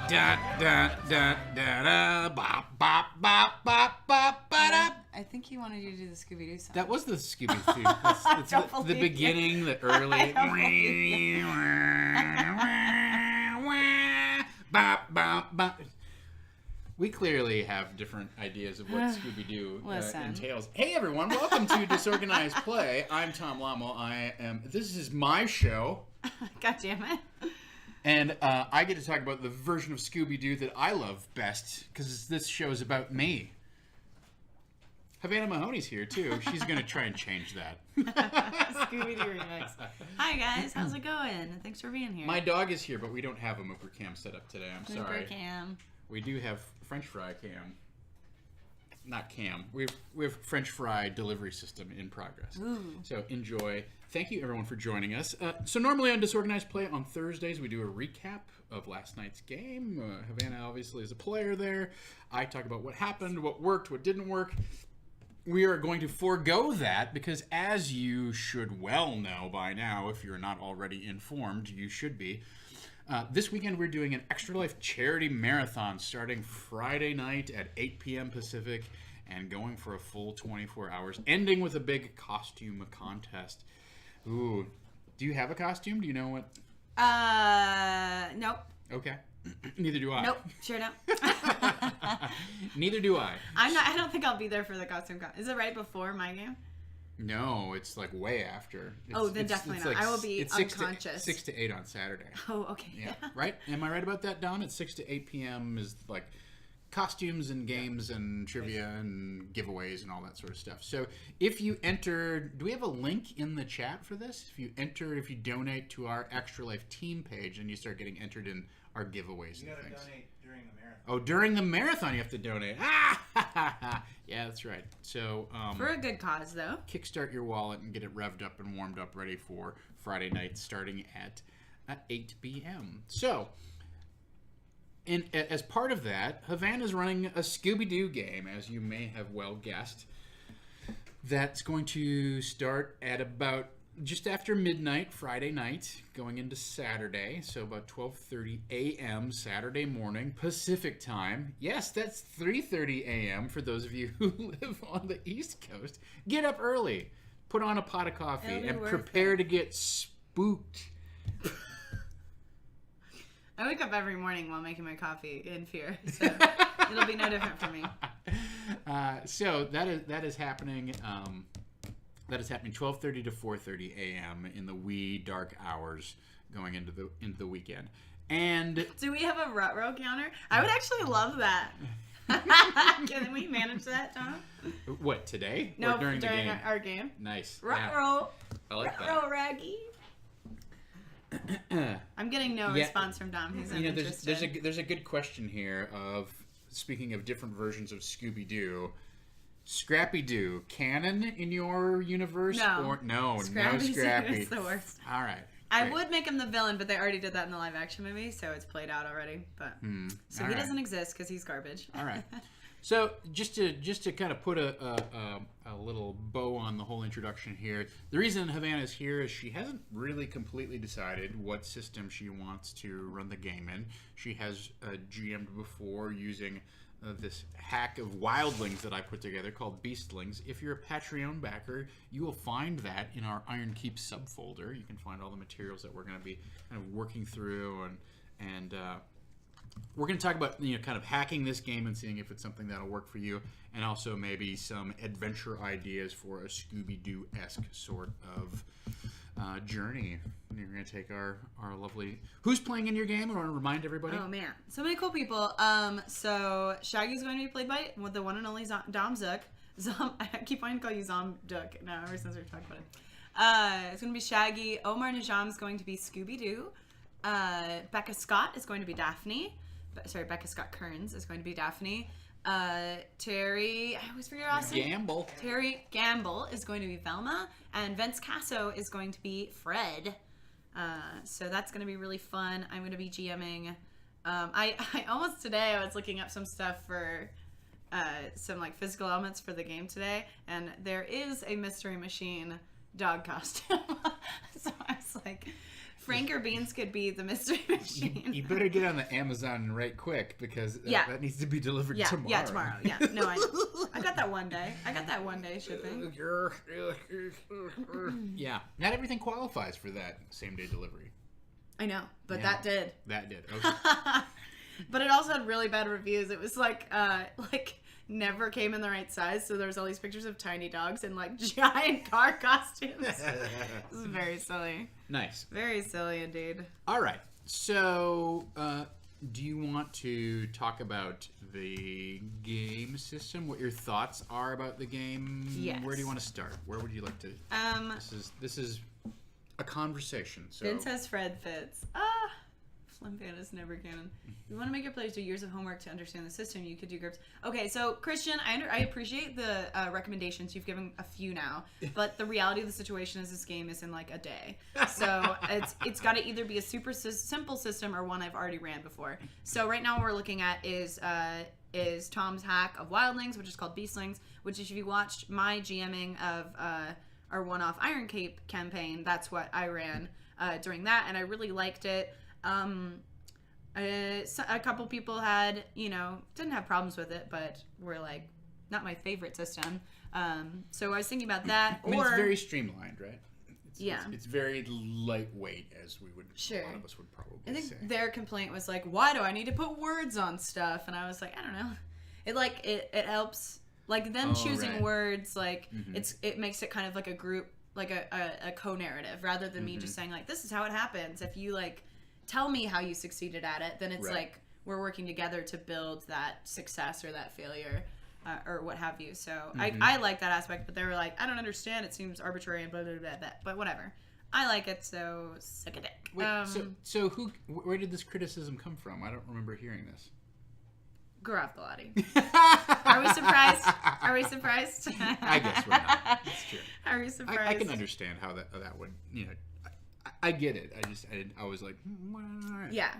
da da da da da bop bop bop bop bop ba da. I think you wanted you to do the Scooby Doo song. That was the Scooby Doo. That's the beginning, the early. Bop bop bop. We clearly have different ideas of what Scooby Doo entails. Hey everyone, welcome to Disorganized Play. I'm Tom Lommel. This is my show. God damn it. And I get to talk about the version of Scooby-Doo that I love best, because this show is about me. Havana Mahoney's here, too. She's going to try and change that. Scooby-Doo remix. Hi, guys. How's it going? Thanks for being here. My dog is here, but we don't have a Mooper Cam set up today. I'm sorry. Mooper Cam. We do have French Fry Cam. Not Cam. We have French Fry delivery system in progress. Ooh. So enjoy. Thank you, everyone, for joining us. So normally on Disorganized Play on Thursdays, we do a recap of last night's game. Havana obviously is a player there. I talk about what happened, what worked, what didn't work. We are going to forego that because, as you should well know by now, if you're not already informed, you should be. This weekend, we're doing an Extra Life charity marathon starting Friday night at 8 p.m. Pacific and going for a full 24 hours, ending with a big costume contest. Ooh. Do you have a costume? Do you know what? Nope. Okay. Neither do I. Nope. Sure don't. Neither do I. I don't think I'll be there for the costume Is it right before my game? No, it's like way after. Then definitely not. Like, I will be unconscious. 6 to 8 on Saturday. Oh, okay. Yeah. Right? Am I right about that, Don? At 6 to 8 p.m. is like costumes and games and trivia and giveaways and all that sort of stuff. So if you enter, do we have a link in the chat for this? If you donate to our Extra Life team page, and you start getting entered in our giveaways and things. You gotta donate during the marathon. Oh, during the marathon you have to donate. Yeah, that's right. So for a good cause, though. Kickstart your wallet and get it revved up and warmed up, ready for Friday night, starting at 8 p.m. So, as part of that, Havana's running a Scooby-Doo game, as you may have well guessed. That's going to start at about just after midnight Friday night, going into Saturday, so about 12:30 a.m. Saturday morning, Pacific time. Yes, that's 3:30 a.m. for those of you who live on the East Coast. Get up early, put on a pot of coffee, and prepare to get spooked. I wake up every morning while making my coffee in fear, so it'll be no different for me. So that is happening. That is happening 12:30 to 4:30 a.m. in the wee dark hours going into the weekend. And do we have a rut-row counter? I would actually love that. Can we manage that, Tom? What, today? No, or during the game? Our game. Nice. Rut-row. I like Rut-row, Raggy. I'm getting no response from Dom. He's uninterested. There's a good question here of, speaking of different versions of Scooby-Doo, Scrappy-Doo, canon in your universe? No. No Scrappy. Scrappy. The worst. All right. I would make him the villain, but they already did that in the live-action movie, so it's played out already. But so he doesn't exist because he's garbage. All right. So just to kind of put a little bow on the whole introduction here, the reason Havana's here is she hasn't really completely decided what system she wants to run the game in. She has GM'd before using this hack of wildlings that I put together called Beastlings. If you're a Patreon backer, you will find that in our Iron Keep subfolder. You can find all the materials that we're going to be kind of working through, and we're going to talk about kind of hacking this game and seeing if it's something that'll work for you, and also maybe some adventure ideas for a Scooby-Doo-esque sort of journey. You're going to take our lovely... Who's playing in your game? I want to remind everybody. Oh, man. So many cool people. So Shaggy's going to be played by the one and only Dom Zook. I keep wanting to call you Zom Duck now, ever since we talked about it. It's going to be Shaggy. Omar Najam's going to be Scooby-Doo. Becca Scott is going to be Daphne. Becca Scott Kearns is going to be Daphne. Terry, I always forget her last name. Gamble. Terry Gamble is going to be Velma, and Vince Casso is going to be Fred. So that's going to be really fun. I'm going to be GMing. I almost today I was looking up some stuff for some like physical elements for the game today, and there is a Mystery Machine dog costume. So I was like, Frank or Beans could be the mystery machine. You better get on the Amazon right quick because that needs to be delivered tomorrow. Yeah, tomorrow. Yeah, no, I got that one day. Shipping. Yeah, not everything qualifies for that same day delivery. I know, but that did. That did. Okay. But it also had really bad reviews. It was like never came in the right size, so there was all these pictures of tiny dogs in like giant car costumes. This is very silly. Nice. Very silly indeed. All right. So, do you want to talk about the game system? What your thoughts are about the game? Yes. Where do you want to start? Where would you like to? This is a conversation. So. Finn says Fred fits. Flimfan is never canon. You want to make your players do years of homework to understand the system, you could do groups. Okay, so Christian, I appreciate the recommendations. You've given a few now, but the reality of the situation is this game is in like a day. So it's got to either be a super simple system or one I've already ran before. So right now what we're looking at is Tom's hack of Wildlings, which is called Beastlings, which if you watched my GMing of our one-off Iron Cape campaign, that's what I ran during that, and I really liked it. A couple people had, didn't have problems with it, but were like, not my favorite system. So I was thinking about that. I mean, it's very streamlined, right? Yeah. It's very lightweight, as we would, sure. A lot of us would probably say. I think say. their complaint was like, why do I need to put words on stuff? And I was like, I don't know. It helps, like them choosing words, like it makes it kind of like a group, like a co-narrative rather than me just saying like, this is how it happens. If you like, tell me how you succeeded at it, then it's like we're working together to build that success or that failure or what have you. So I like that aspect, but they were like, I don't understand. It seems arbitrary and blah, blah, blah, blah. But whatever. I like it, so suck a dick. Wait, so where did this criticism come from? I don't remember hearing this. Gaurav Galati. Are we surprised? I guess we're not. That's true. Are we surprised? I can understand how that would, I get it. I was like, all right. Yeah.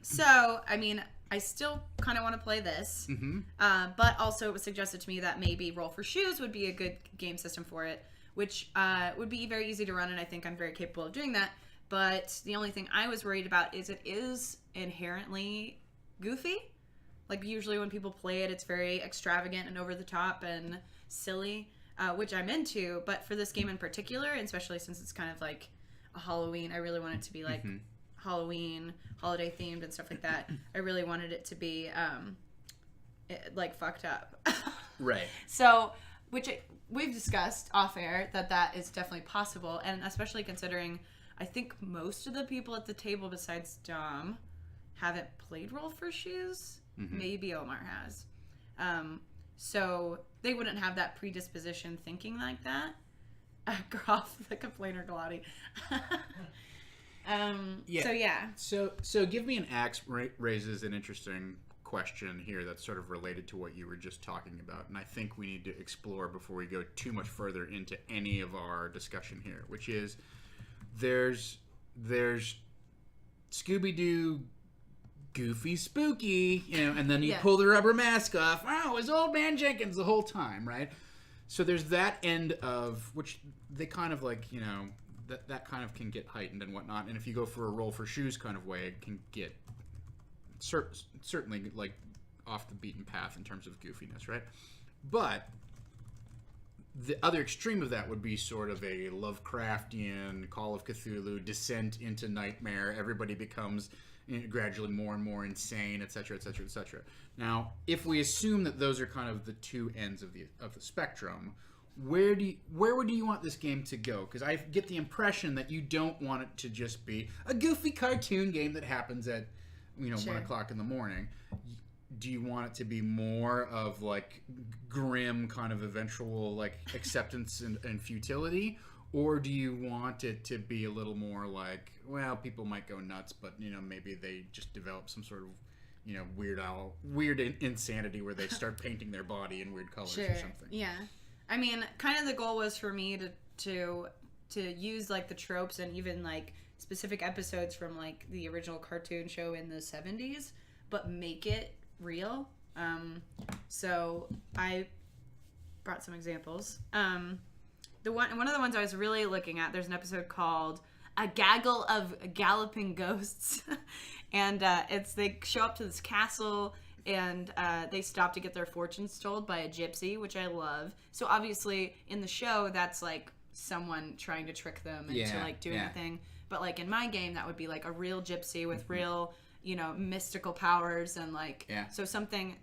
So, I mean, I still kind of want to play this. But also it was suggested to me that maybe Roll for Shoes would be a good game system for it, which would be very easy to run, and I think I'm very capable of doing that. But the only thing I was worried about is it is inherently goofy. Like, usually when people play it, it's very extravagant and over the top and silly, which I'm into. But for this game in particular, and especially since it's kind of like a Halloween, I really want it to be like Halloween, holiday themed and stuff like that. I really wanted it to be like fucked up. Right. So, we've discussed off air that is definitely possible, and especially considering I think most of the people at the table besides Dom haven't played Roll for Shoes. Maybe Omar has. So they wouldn't have that predisposition thinking like that. Groff, the complainer Galati. So yeah. So give me an axe raises an interesting question here that's sort of related to what you were just talking about, and I think we need to explore before we go too much further into any of our discussion here, which is there's Scooby Doo goofy spooky, and then you pull the rubber mask off. Oh, it's Old Man Jenkins the whole time, right? So there's that end of which they kind of like, that kind of can get heightened and whatnot. And if you go for a Roll for Shoes kind of way, it can get certainly like off the beaten path in terms of goofiness, right? But the other extreme of that would be sort of a Lovecraftian Call of Cthulhu descent into nightmare. Everybody becomes gradually more and more insane, etc., etc., etc. Now, if we assume that those are kind of the two ends of the spectrum, where do you want this game to go? Because I get the impression that you don't want it to just be a goofy cartoon game that happens at 1 o'clock in the morning. Do you want it to be more of like grim kind of eventual like acceptance and futility? Or do you want it to be a little more like, well, people might go nuts, but maybe they just develop some sort of weird insanity where they start painting their body in weird colors or something. Yeah, I mean, kind of the goal was for me to use like the tropes and even like specific episodes from like the original cartoon show in the 70s, but make it real. So I brought some examples. One of the ones I was really looking at, there's an episode called a gaggle of galloping ghosts, and they show up to this castle. And they stop to get their fortunes told by a gypsy, which I love. So obviously in the show, that's like someone trying to trick them into like doing a thing. But like in my game, that would be like a real gypsy with real, mystical powers and like so something.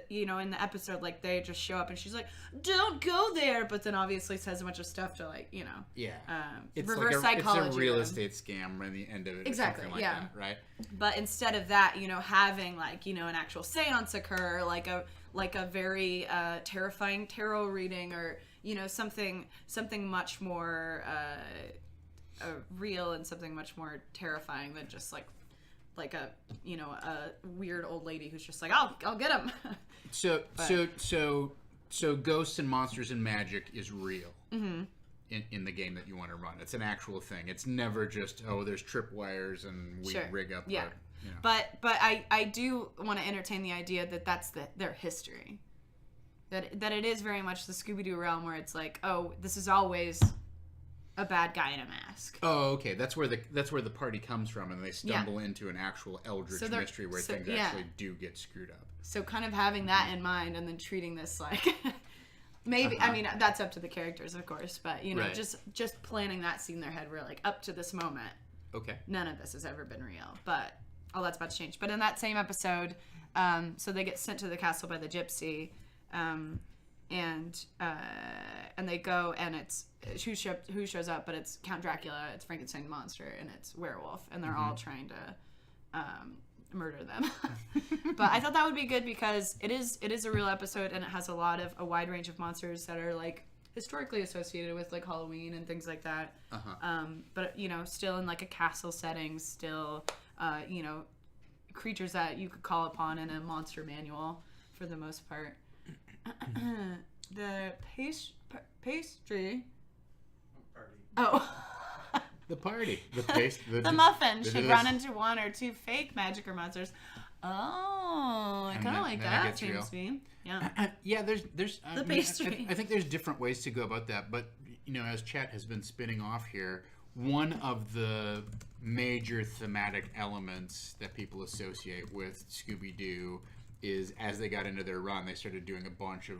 In the episode, like they just show up and she's like, "Don't go there," but then obviously says a bunch of stuff to like, it's reverse like psychology. It's a real estate scam at the end of it. Exactly. Or something like that, right? But instead of that, having like an actual seance occur, like a very terrifying tarot reading, or something much more real and something much more terrifying than just like a weird old lady who's just like, I'll get him. So ghosts and monsters and magic is real in the game that you want to run. It's an actual thing. It's never just there's tripwires and we rig up. But I do want to entertain the idea that that's their history. That it is very much the Scooby Doo realm where it's like, this is always a bad guy in a mask. Oh, okay. That's where the party comes from, and they stumble into an actual eldritch mystery where things actually do get screwed up. So kind of having that in mind, and then treating this like maybe I mean that's up to the characters, of course, but just planning that scene in their head where like up to this moment, none of this has ever been real, but all that's about to change. But in that same episode, so they get sent to the castle by the gypsy. And they go, and it's who shows up, but it's Count Dracula, it's Frankenstein monster, and it's werewolf, and they're all trying to murder them. But I thought that would be good because it is a real episode, and it has a wide range of monsters that are like historically associated with like Halloween and things like that. But still in like a castle setting, still creatures that you could call upon in a monster manual for the most part. The pastry. The party. The muffin should run into one or two fake magic or monsters. I kind of like that. Seems to be. Yeah. There's the pastry. I think there's different ways to go about that, but as chat has been spinning off here, one of the major thematic elements that people associate with Scooby Doo is as they got into their run, they started doing a bunch of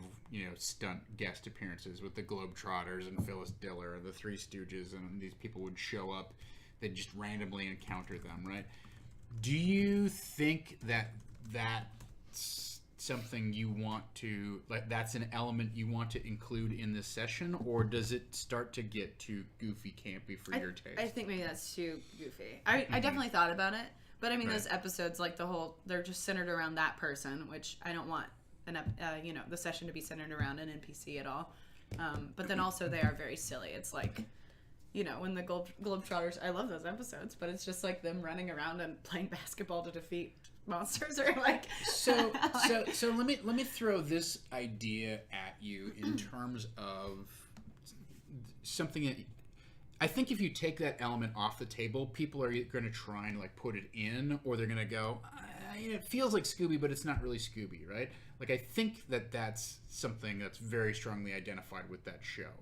stunt guest appearances with the Globetrotters and Phyllis Diller and the Three Stooges, and these people would show up. They'd just randomly encounter them, right? Do you think that that's something you want to that's an element you want to include in this session, or does it start to get too goofy, campy for your taste? I think maybe that's too goofy. I definitely thought about it. But I mean, those episodes, like they're just centered around that person, which I don't want the session to be centered around an NPC at all. But then also they are very silly. It's like, when the Globetrotters, I love those episodes, but it's just like them running around and playing basketball to defeat monsters or like. So let me throw this idea at you in terms of something that. I think if you take that element off the table, people are going to try and put it in, or they're going to go, it feels like Scooby, but it's not really Scooby, right? Like, I think that's something that's very strongly identified with that show.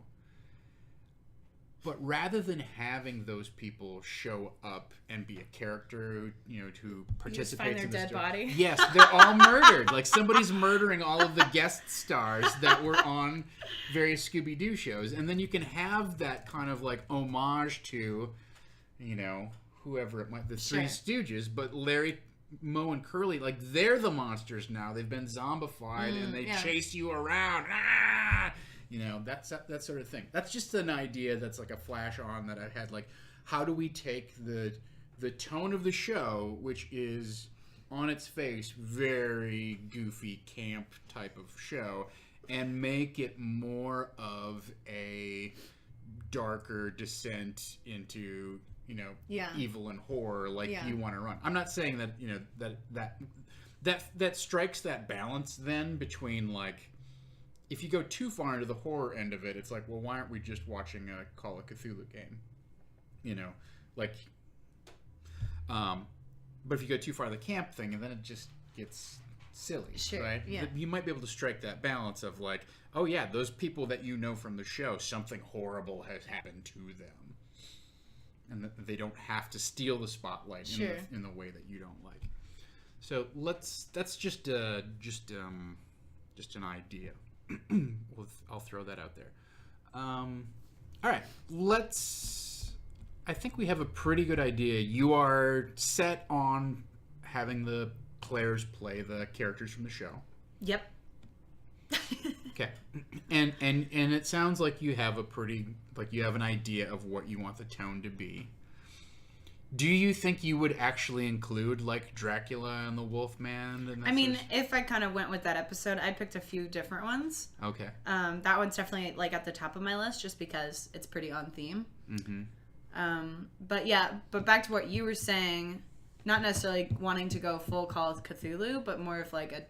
But rather than having those people show up and be a character, who participates in the dead body. Yes, they're all murdered. Like somebody's murdering all of the guest stars that were on various Scooby-Doo shows, and then you can have that kind of homage to, whoever it might, the Three Stooges, but Larry, Moe, and Curly, they're the monsters now. They've been zombified, and they chase you around. Ah! That sort of thing. That's just an idea that's like a flash on that I had. How do we take the tone of the show, which is on its face very goofy camp type of show, and make it more of a darker descent into evil and horror you want to run. I'm not saying that that strikes that balance then between if you go too far into the horror end of it, it's well, why aren't we just watching a Call of Cthulhu game? But if you go too far the camp thing, and then it just gets silly, right? Yeah. You might be able to strike that balance of oh yeah, those people that from the show, something horrible has happened to them. and that they don't have to steal the spotlight in the way that you don't like. So that's just an idea. I'll throw that out there. All right, I think we have a pretty good idea. You are set on having the players play the characters from the show. Yep. Okay. And it sounds like you have an idea of what you want the tone to be. Do you think you would actually include like Dracula and the Wolfman? I mean, if I kind of went with that episode, I picked a few different ones. Okay. That one's definitely like at the top of my list just because it's pretty on theme. Mm-hmm. But back to what you were saying, not necessarily wanting to go full Call of Cthulhu, but more of like a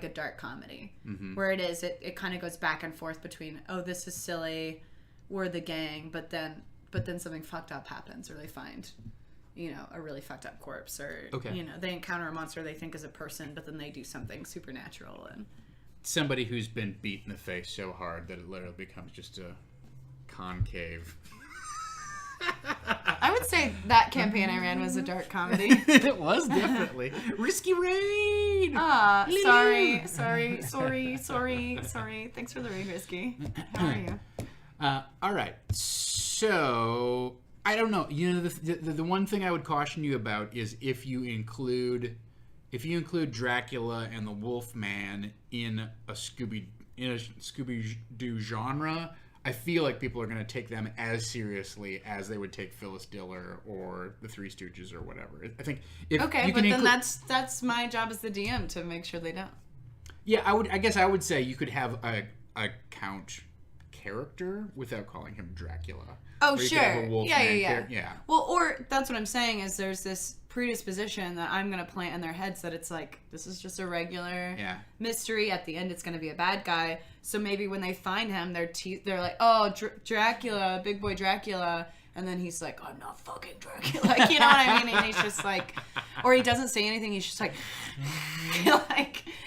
dark comedy, where it kind of goes back and forth between, oh, this is silly, we're the gang, but then something fucked up happens, or they find, a really fucked up corpse, or they encounter a monster they think is a person, but then they do something supernatural, and somebody who's been beat in the face so hard that it literally becomes just a concave. I would say that campaign I ran was a dark comedy. It was definitely. Risky Raid! Sorry. Thanks for the raid, Risky. How are you? All right. So, I don't know. The one thing I would caution you about is if you include Dracula and the Wolfman in a Scooby Doo genre, I feel like people are going to take them as seriously as they would take Phyllis Diller or the Three Stooges or whatever. I think that's my job as the DM to make sure they don't. Yeah, I guess I would say you could have a Count character without calling him Dracula. Oh, sure. Yeah. Well, or that's what I'm saying is there's this predisposition that I'm going to plant in their heads that it's like, this is just a regular mystery. At the end, it's going to be a bad guy. So maybe when they find him, they're like, oh, Dracula, big boy Dracula. And then he's like, I'm not fucking Dracula. Like, you know what I mean? And he's just like, or he doesn't say anything. He's just like,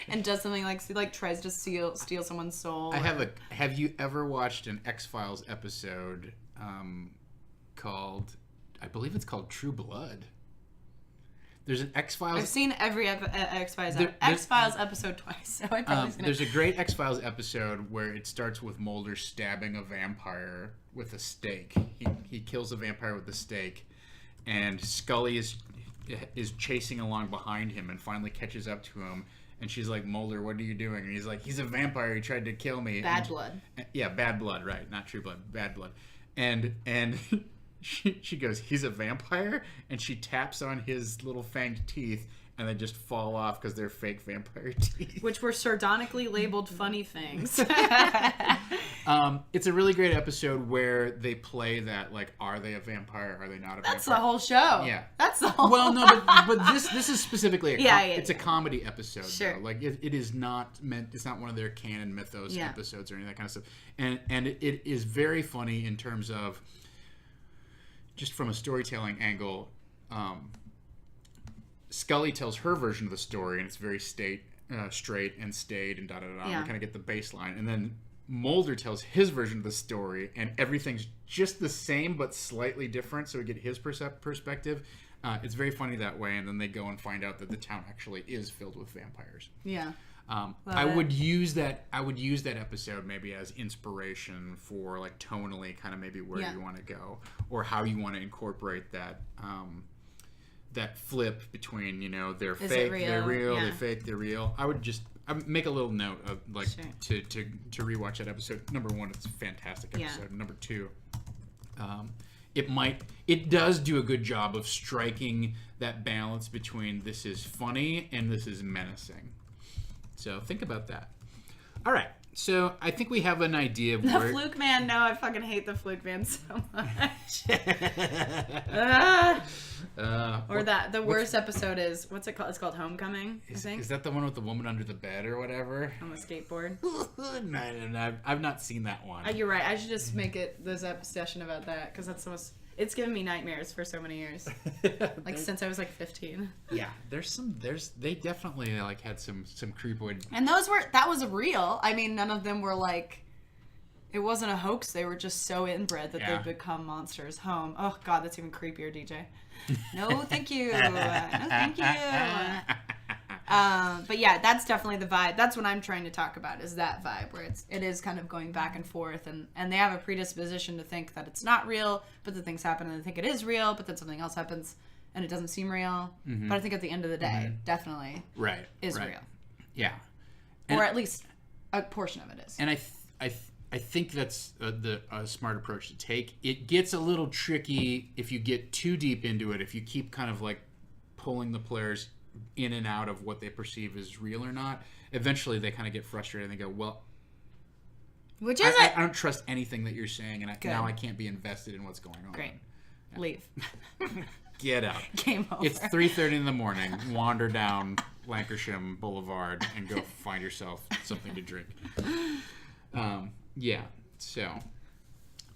and does something like tries to steal someone's soul. Have you ever watched an X-Files episode called, I believe it's called True Blood? There's an X-Files. I've seen every X-Files episode twice. So I probably seen there's a great X-Files episode where it starts with Mulder stabbing a vampire with a stake. He kills a vampire with a stake, and Scully is chasing along behind him and finally catches up to him. And she's like, Mulder, what are you doing? And he's like, he's a vampire. He tried to kill me. Bad blood. Yeah, bad blood, right. Not true blood. Bad blood. And she goes, he's a vampire? And she taps on his little fanged teeth, and they just fall off because they're fake vampire teeth. Which were sardonically labeled funny things. It's a really great episode where they play that, like, are they a vampire? Are they not a vampire? That's the whole show. Yeah. That's the whole Well, no, but this is specifically it's a comedy episode. Sure. Though. Like, it is not meant, it's not one of their canon mythos episodes or any of that kind of stuff. And it is very funny in terms of, just from a storytelling angle, Scully tells her version of the story, and it's very straight and staid and da-da-da. Yeah. We kind of get the baseline. And then Mulder tells his version of the story, and everything's just the same but slightly different, so we get his perspective. It's very funny that way, and then they go and find out that the town actually is filled with vampires. Yeah. I would use that episode maybe as inspiration for, like, tonally kind of maybe where you want to go, or how you want to incorporate that that flip between, they're fake, they're real, they're fake, they're real. I would make a little note of, like, to rewatch that episode. Number one, it's a fantastic episode. Number two, it does do a good job of striking that balance between this is funny and this is menacing. So think about that. All right. So I think we have an idea of the where... Fluke Man. No, I fucking hate the Fluke Man so much. The worst episode is, what's it called? It's called Homecoming, I think. Is that the one with the woman under the bed or whatever? On the skateboard. No, I've not seen that one. You're right. I should just make this session about that, because that's the most... It's given me nightmares for so many years. Like, since I was, 15. Yeah, they definitely, had some creepoid... And that was real. I mean, none of them were, It wasn't a hoax. They were just so inbred that Yeah. they've become monsters. Home. Oh, God, that's even creepier, DJ. No, thank you. No, thank you. But yeah, that's definitely the vibe. That's what I'm trying to talk about, is that vibe where it is kind of going back and forth, and they have a predisposition to think that it's not real, but that things happen and they think it is real, but then something else happens and it doesn't seem real. But I think at the end of the day, definitely is real. Yeah. Or at least a portion of it is. And I think that's a smart approach to take. It gets a little tricky if you get too deep into it, if you keep kind of like pulling the players in and out of what they perceive as real or not. Eventually they kind of get frustrated and they go, well, which is I don't trust anything that you're saying, and now I can't be invested in what's going on. Great. Yeah. Leave. Get out. Game over. It's 3:30 in the morning. Wander down Lancashire Boulevard and go find yourself something to drink. Yeah. So,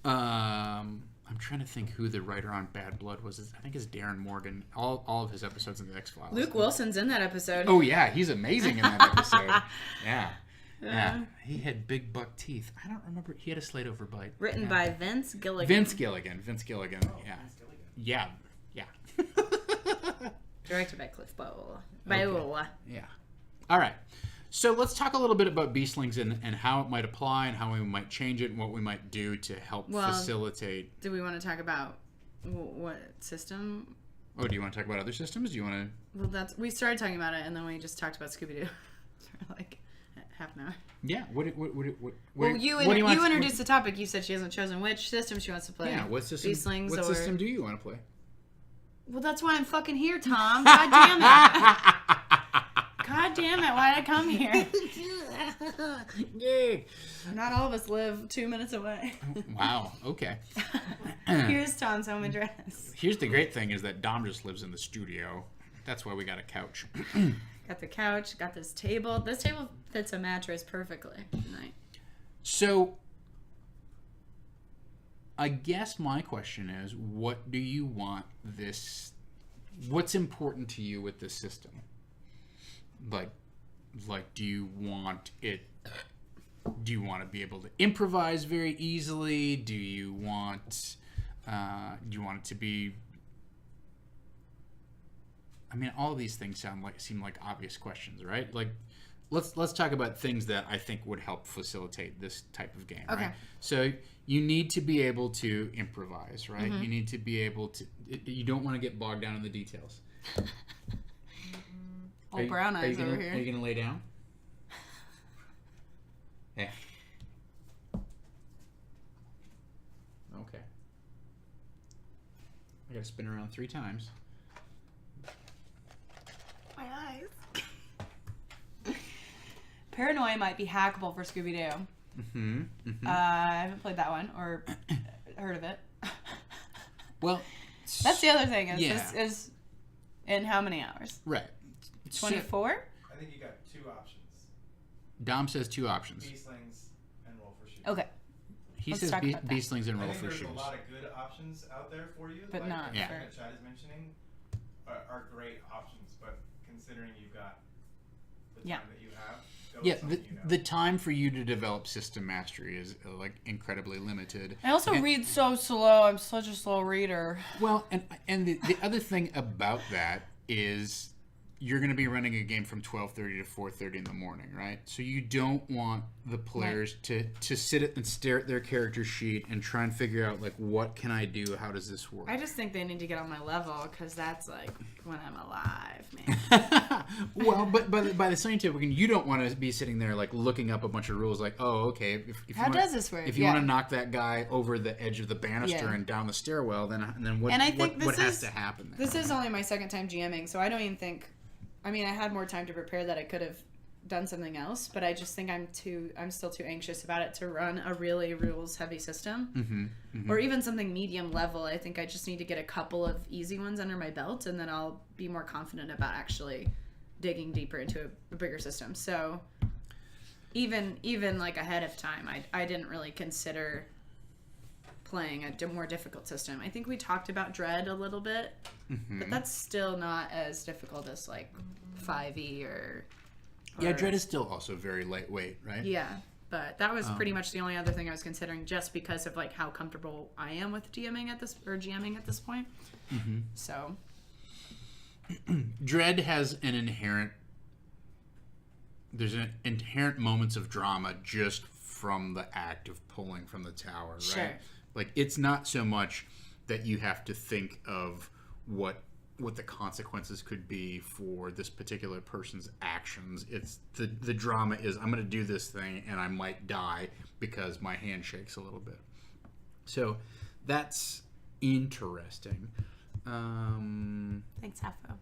I'm trying to think who the writer on Bad Blood was. I think it's Darren Morgan. All of his episodes in the X-Files. Luke Wilson's in that episode. Oh yeah, he's amazing in that episode. Yeah. He had big buck teeth. I don't remember. He had a slate over bite. Written by Vince Gilligan. Vince Gilligan. Yeah. Yeah. Directed by Cliff Biola. Yeah. All right. So let's talk a little bit about Beastlings and how it might apply and how we might change it and what we might do to help facilitate. Do we want to talk about what system? Oh, do you want to talk about other systems? Do you want to? Well, we started talking about it, and then we just talked about Scooby Doo for like half an hour. Yeah. Well, you introduced the topic. You said she hasn't chosen which system she wants to play. Yeah. What system? Beastlings what system do you want to play? Well, that's why I'm fucking here, Tom. God damn it. God damn it. Why did I come here? Yay. Not all of us live 2 minutes away. Wow. Okay. Here's Tom's home address. Here's the great thing is that Dom just lives in the studio. That's why we got a couch. Got the couch. Got this table. This table fits a mattress perfectly tonight. So, I guess my question is, what do you want this... What's important to you with this system? Like, do you want it... Do you want to be able to improvise very easily? Do you want it to be... I mean, all of these things seem like obvious questions, right? Like, let's talk about things that I think would help facilitate this type of game. Okay. Right? So you need to be able to improvise, right? Mm-hmm. You need to be able to. You don't want to get bogged down in the details. Old brown eyes over here. Are you gonna lay down? Yeah. Okay. I gotta spin around 3 times. My eyes. Paranoia might be hackable for Scooby Doo. Mm-hmm. Mm-hmm. I haven't played that one or heard of it. Well, that's the other thing. Yeah. This is in how many hours? Right. 24? I think you got 2 options. Dom says 2 options. Beastlings and Roll for Shoes. Okay. He Let's says talk about that. Beastlings and I Roll think for there's Shoes. a lot of good options out there for you. But not Yeah. that Chad is mentioning are great options, but considering you've got the time that you have, go with something you know. The time for you to develop system mastery is like incredibly limited. I also read so slow. I'm such a slow reader. Well, and the other thing about that is you're going to be running a game from 12:30 to 4:30 in the morning, right? So you don't want the players to sit and stare at their character sheet and try and figure out like, what can I do? How does this work? I just think they need to get on my level because that's like when I'm alive, man. Well, but by the same token, you don't want to be sitting there like looking up a bunch of rules like, oh, okay. If How does this work? If you want to knock that guy over the edge of the banister and down the stairwell, then what has to happen there? This is only my second time GMing, so I don't even think... I mean, I had more time to prepare that I could have done something else, but I just think I'm still too anxious about it to run a really rules-heavy system. Mm-hmm, mm-hmm. Or even something medium level. I think I just need to get a couple of easy ones under my belt, and then I'll be more confident about actually digging deeper into a bigger system. So even like ahead of time, I didn't really consider playing a more difficult system. I think we talked about Dread a little bit, but that's still not as difficult as like 5e or yeah, Dread is still also very lightweight, right? Yeah. But that was pretty much the only other thing I was considering, just because of like how comfortable I am with GMing at this point. Mm-hmm. So, Dread has there's an inherent moments of drama just from the act of pulling from the tower, right? Sure. Like, it's not so much that you have to think of what the consequences could be for this particular person's actions. It's the drama is, I'm going to do this thing and I might die because my hand shakes a little bit. So that's interesting. thanks, Hafo.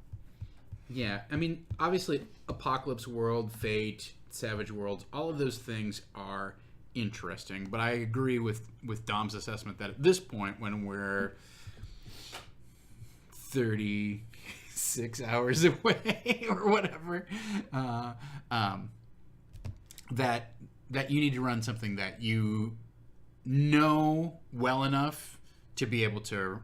Yeah, I mean, obviously, Apocalypse World, Fate, Savage Worlds, all of those things are interesting. But I agree with Dom's assessment that at this point, when we're 36 hours away or whatever, that you need to run something that you know well enough to be able to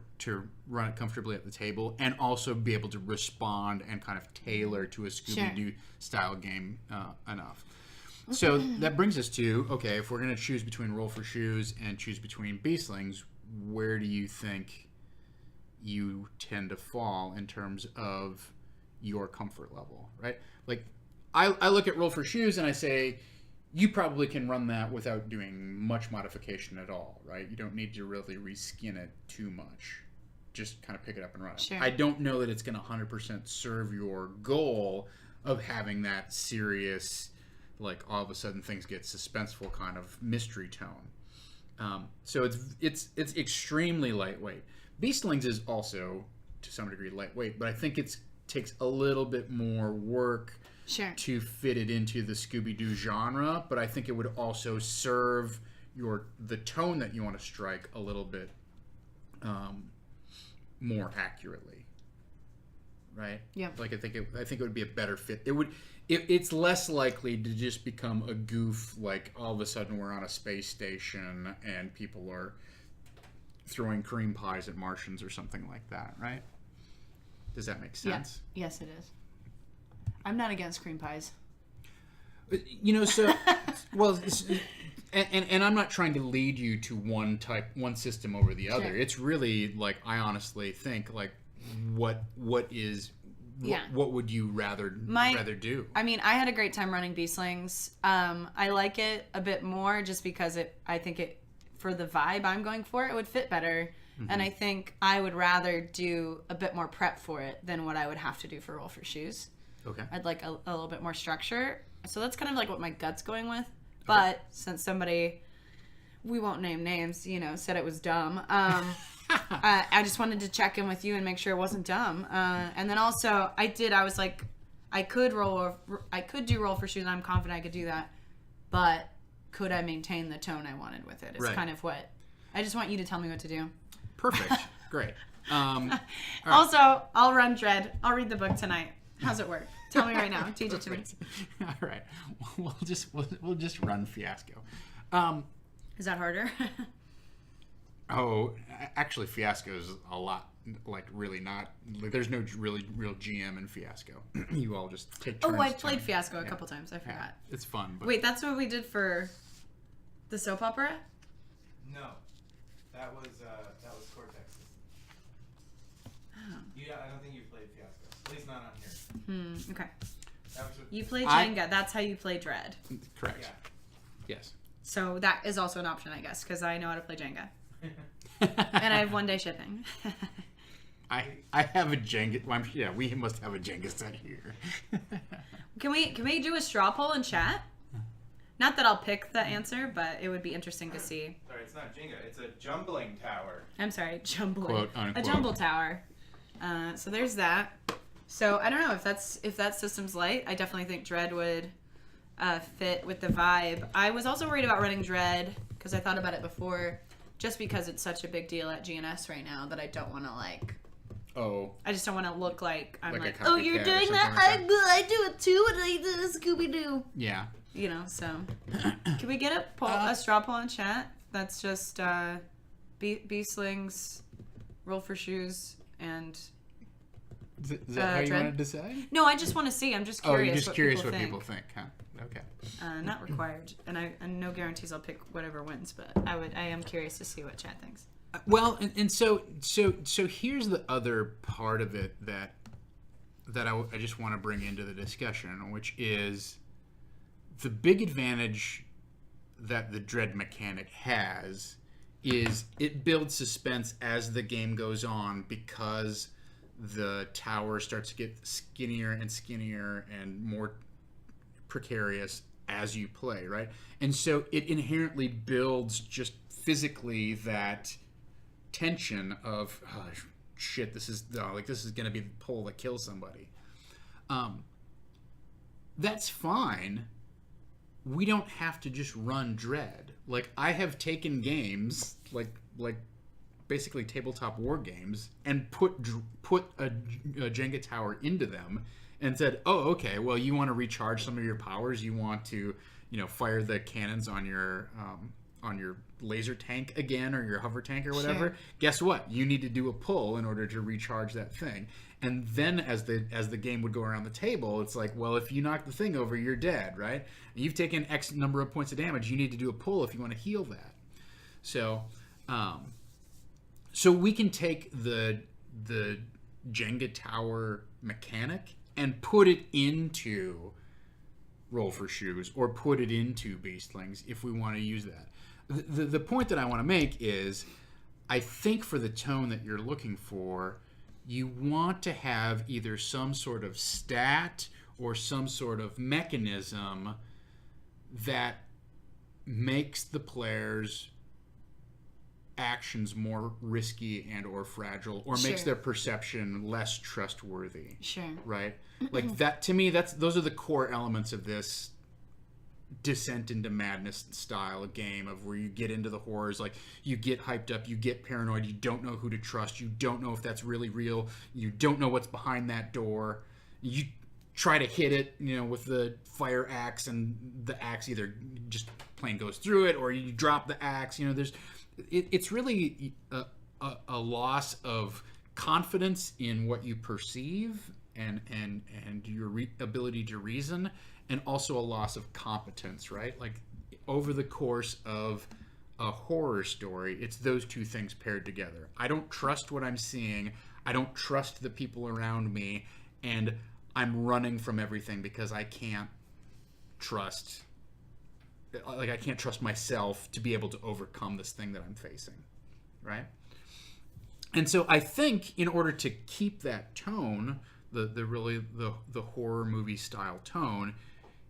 run it comfortably at the table, and also be able to respond and kind of tailor to a Scooby Doo style game enough. So that brings us to, okay, if we're going to choose between Roll for Shoes and choose between Beastlings, where do you think you tend to fall in terms of your comfort level, right? Like, I look at Roll for Shoes and I say, you probably can run that without doing much modification at all, right? You don't need to really reskin it too much. Just kind of pick it up and run it. Sure. I don't know that it's going to 100% serve your goal of having that serious, like, all of a sudden things get suspenseful kind of mystery tone. So it's extremely lightweight. Beastlings is also, to some degree, lightweight, but I think it takes a little bit more work to fit it into the Scooby-Doo genre, but I think it would also serve the tone that you want to strike a little bit more accurately, right? Yeah. Like, I think it would be a better fit. It's less likely to just become a goof, like all of a sudden we're on a space station and people are throwing cream pies at Martians or something like that, right? Does that make sense? Yeah. Yes, it is. I'm not against cream pies. You know, so well, and I'm not trying to lead you to one system over the other. Sure. It's really like, I honestly think, like, what would you rather do? I mean, I had a great time running Beastlings. I like it a bit more just because I think it, for the vibe I'm going for, it would fit better. Mm-hmm. And I think I would rather do a bit more prep for it than what I would have to do for Roll for Shoes. Okay. I'd like a little bit more structure. So that's kind of like what my gut's going with. But since somebody, we won't name names, said it was dumb, I just wanted to check in with you and make sure it wasn't dumb. And then also, I was like, I could do Roll for Shoes, and I'm confident I could do that. But could I maintain the tone I wanted with it? It's kind of what, I just want you to tell me what to do. Perfect. Great. Right. Also, I'll run Dread. I'll read the book tonight. How's it work? Tell me right now. Teach it to me. All right. We'll just run Fiasco. Is that harder? Actually, Fiasco is a lot, like, really not. Like, there's no real GM in Fiasco. You all just take turns. I've played Fiasco a couple times. I forgot. Yeah, it's fun. But... Wait, that's what we did for the soap opera? No, that was Cortex. Oh. I don't think you played Fiasco. At least not on here. Okay. That was You play Jenga. That's how you play Dread. Correct. Yeah. Yes. So that is also an option, I guess, because I know how to play Jenga. And I have 1 day shipping. I have a Jenga. Well, we must have a Jenga set here. Can we do a straw poll in chat? Not that I'll pick the answer, but it would be interesting to see. Sorry, it's not Jenga. It's a jumbling tower. I'm sorry, jumbling. Quote, unquote. A jumble tower. So there's that. So I don't know if that system's light. I definitely think Dread would fit with the vibe. I was also worried about running Dread because I thought about it before, just because it's such a big deal at GNS right now that I don't want to I just don't want to look like I'm like oh, you're doing that? Like I do it too, and I do Scooby Doo. Yeah. So can we get a straw poll in chat? That's just Beastlings, Roll for Shoes, and Is that how you Dread? wanted to say? No, I just want to see. I'm just curious. Oh, you're just curious what think. people think, huh? Okay. Not required, and no guarantees I'll pick whatever wins, but I am curious to see what chat thinks. Well, and so here's the other part of it that I just want to bring into the discussion, which is the big advantage that the dread mechanic has is it builds suspense as the game goes on, because the tower starts to get skinnier and skinnier and more precarious as you play, right? And so it inherently builds just physically that tension of, oh, shit, this is going to be the pull that kills somebody. That's fine. We don't have to just run dread. Like, I have taken games like basically tabletop war games and put a Jenga tower into them and said, oh, okay, well, you want to recharge some of your powers, you want to, fire the cannons on your laser tank again, or your hover tank or whatever. Sure. Guess what? You need to do a pull in order to recharge that thing. And then as the game would go around the table, it's like, well, if you knock the thing over, you're dead, right? And you've taken X number of points of damage. You need to do a pull if you want to heal that. So we can take the Jenga tower mechanic and put it into Roll for Shoes, or put it into Beastlings if we want to use that. The point that I want to make is, I think for the tone that you're looking for, you want to have either some sort of stat or some sort of mechanism that makes the player's actions more risky and or fragile, or makes their perception less trustworthy. Sure. Right? Like, that, to me, those are the core elements of this Descent into Madness style game, of where you get into the horrors, like, you get hyped up, you get paranoid, you don't know who to trust, you don't know if that's really real, you don't know what's behind that door, you try to hit it, with the fire axe, and the axe either just plain goes through it, or you drop the axe. It's really a loss of confidence in what you perceive and your ability to reason, and also a loss of competence, right? Like, over the course of a horror story, it's those two things paired together. I don't trust what I'm seeing. I don't trust the people around me, and I'm running from everything because I can't trust. Like, I can't trust myself to be able to overcome this thing that I'm facing, right? And so I think in order to keep that tone, the horror movie style tone,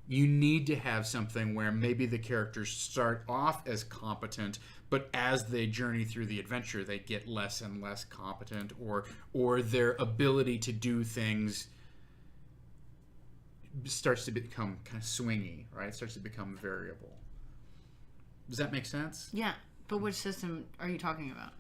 you need to have something where maybe the characters start off as competent, but as they journey through the adventure, they get less and less competent, or their ability to do things starts to become kind of swingy, right? It starts to become variable. Does that make sense? Yeah, but which system are you talking about?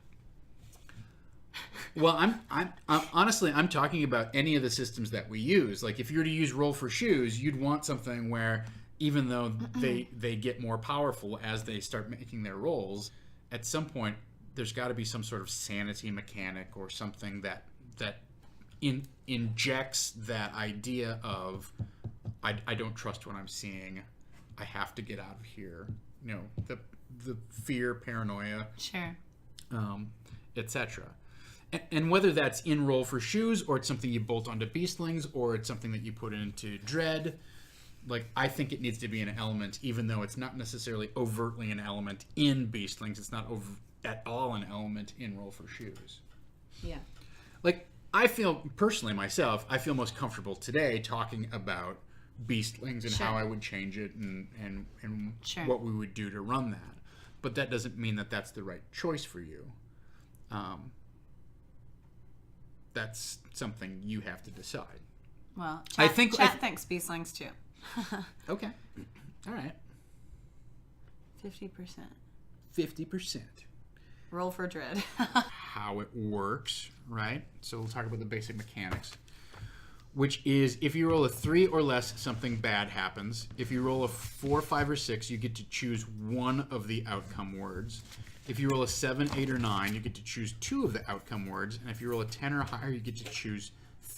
Well, I'm honestly, I'm talking about any of the systems that we use. Like, if you were to use Roll for Shoes, you'd want something where, even though they get more powerful as they start making their rolls, at some point there's got to be some sort of sanity mechanic or something that injects that idea of, I don't trust what I'm seeing, I have to get out of here. The fear, paranoia, sure, etc. And whether that's in Roll for Shoes, or it's something you bolt onto Beastlings, or it's something that you put into Dread, like, I think it needs to be an element, even though it's not necessarily overtly an element in Beastlings. It's not at all an element in Roll for Shoes. Yeah. Like, I feel, personally myself, I feel most comfortable today talking about Beastlings and how I would change it and what we would do to run that. But that doesn't mean that that's the right choice for you. That's something you have to decide. Well, chat thinks Beastlings too. Okay. All right. 50%. 50%. Roll for Dread. How it works, right? So we'll talk about the basic mechanics, which is, if you roll a 3 or less, something bad happens. If you roll a 4, 5, or 6, you get to choose one of the outcome words. If you roll a 7, 8, or 9, you get to choose 2 of the outcome words. And if you roll a 10 or higher, you get to choose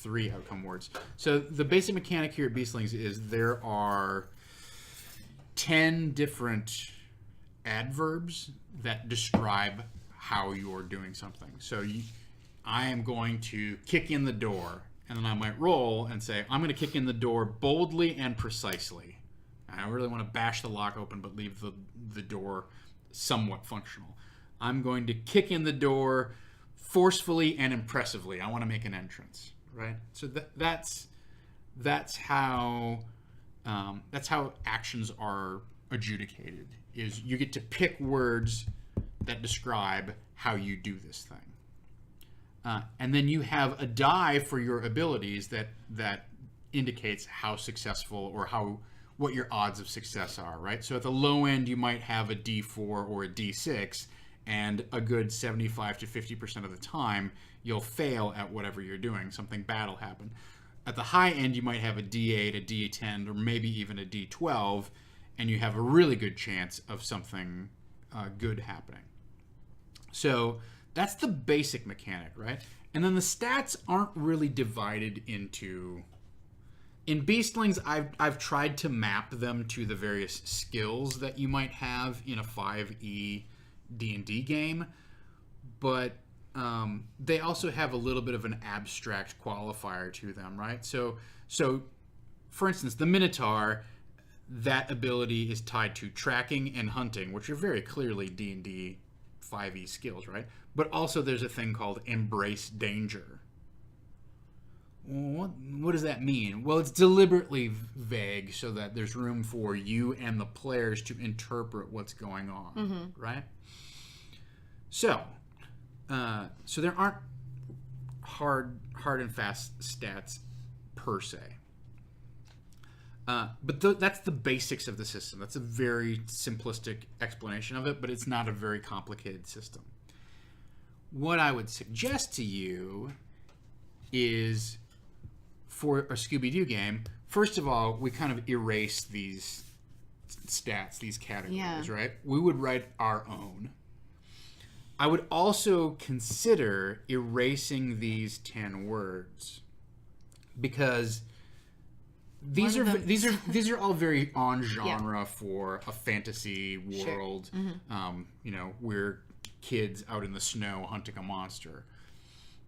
3 outcome words. So the basic mechanic here at Beastlings is there are 10 different adverbs that describe how you're doing something. So I am going to kick in the door, and then I might roll and say, I'm going to kick in the door boldly and precisely. I don't really want to bash the lock open, but leave the door somewhat functional. I'm going to kick in the door forcefully and impressively. I want to make an entrance, right? So that's how actions are adjudicated. Is you get to pick words that describe how you do this thing, and then you have a die for your abilities that indicates how successful or what your odds of success are, right? So at the low end, you might have a D4 or a D6, and a good 75 to 50% of the time, you'll fail at whatever you're doing. Something bad will happen. At the high end, you might have a D8, a D10, or maybe even a D12, and you have a really good chance of something good happening. So that's the basic mechanic, right? And then the stats aren't really divided into... In Beastlings, I've tried to map them to the various skills that you might have in a 5e D&D game, but they also have a little bit of an abstract qualifier to them, right? So for instance, the Minotaur, that ability is tied to tracking and hunting, which are very clearly D&D 5e skills, right? But also there's a thing called Embrace Danger. What does that mean? Well, it's deliberately vague so that there's room for you and the players to interpret what's going on, right? So there aren't hard and fast stats per se. But that's the basics of the system. That's a very simplistic explanation of it, but it's not a very complicated system. What I would suggest to you is, for a Scooby Doo game, first of all, we kind of erase these stats, these categories, right? We would write our own. I would also consider erasing these 10 words, because these are all very on genre for a fantasy world. Sure. We're kids out in the snow hunting a monster,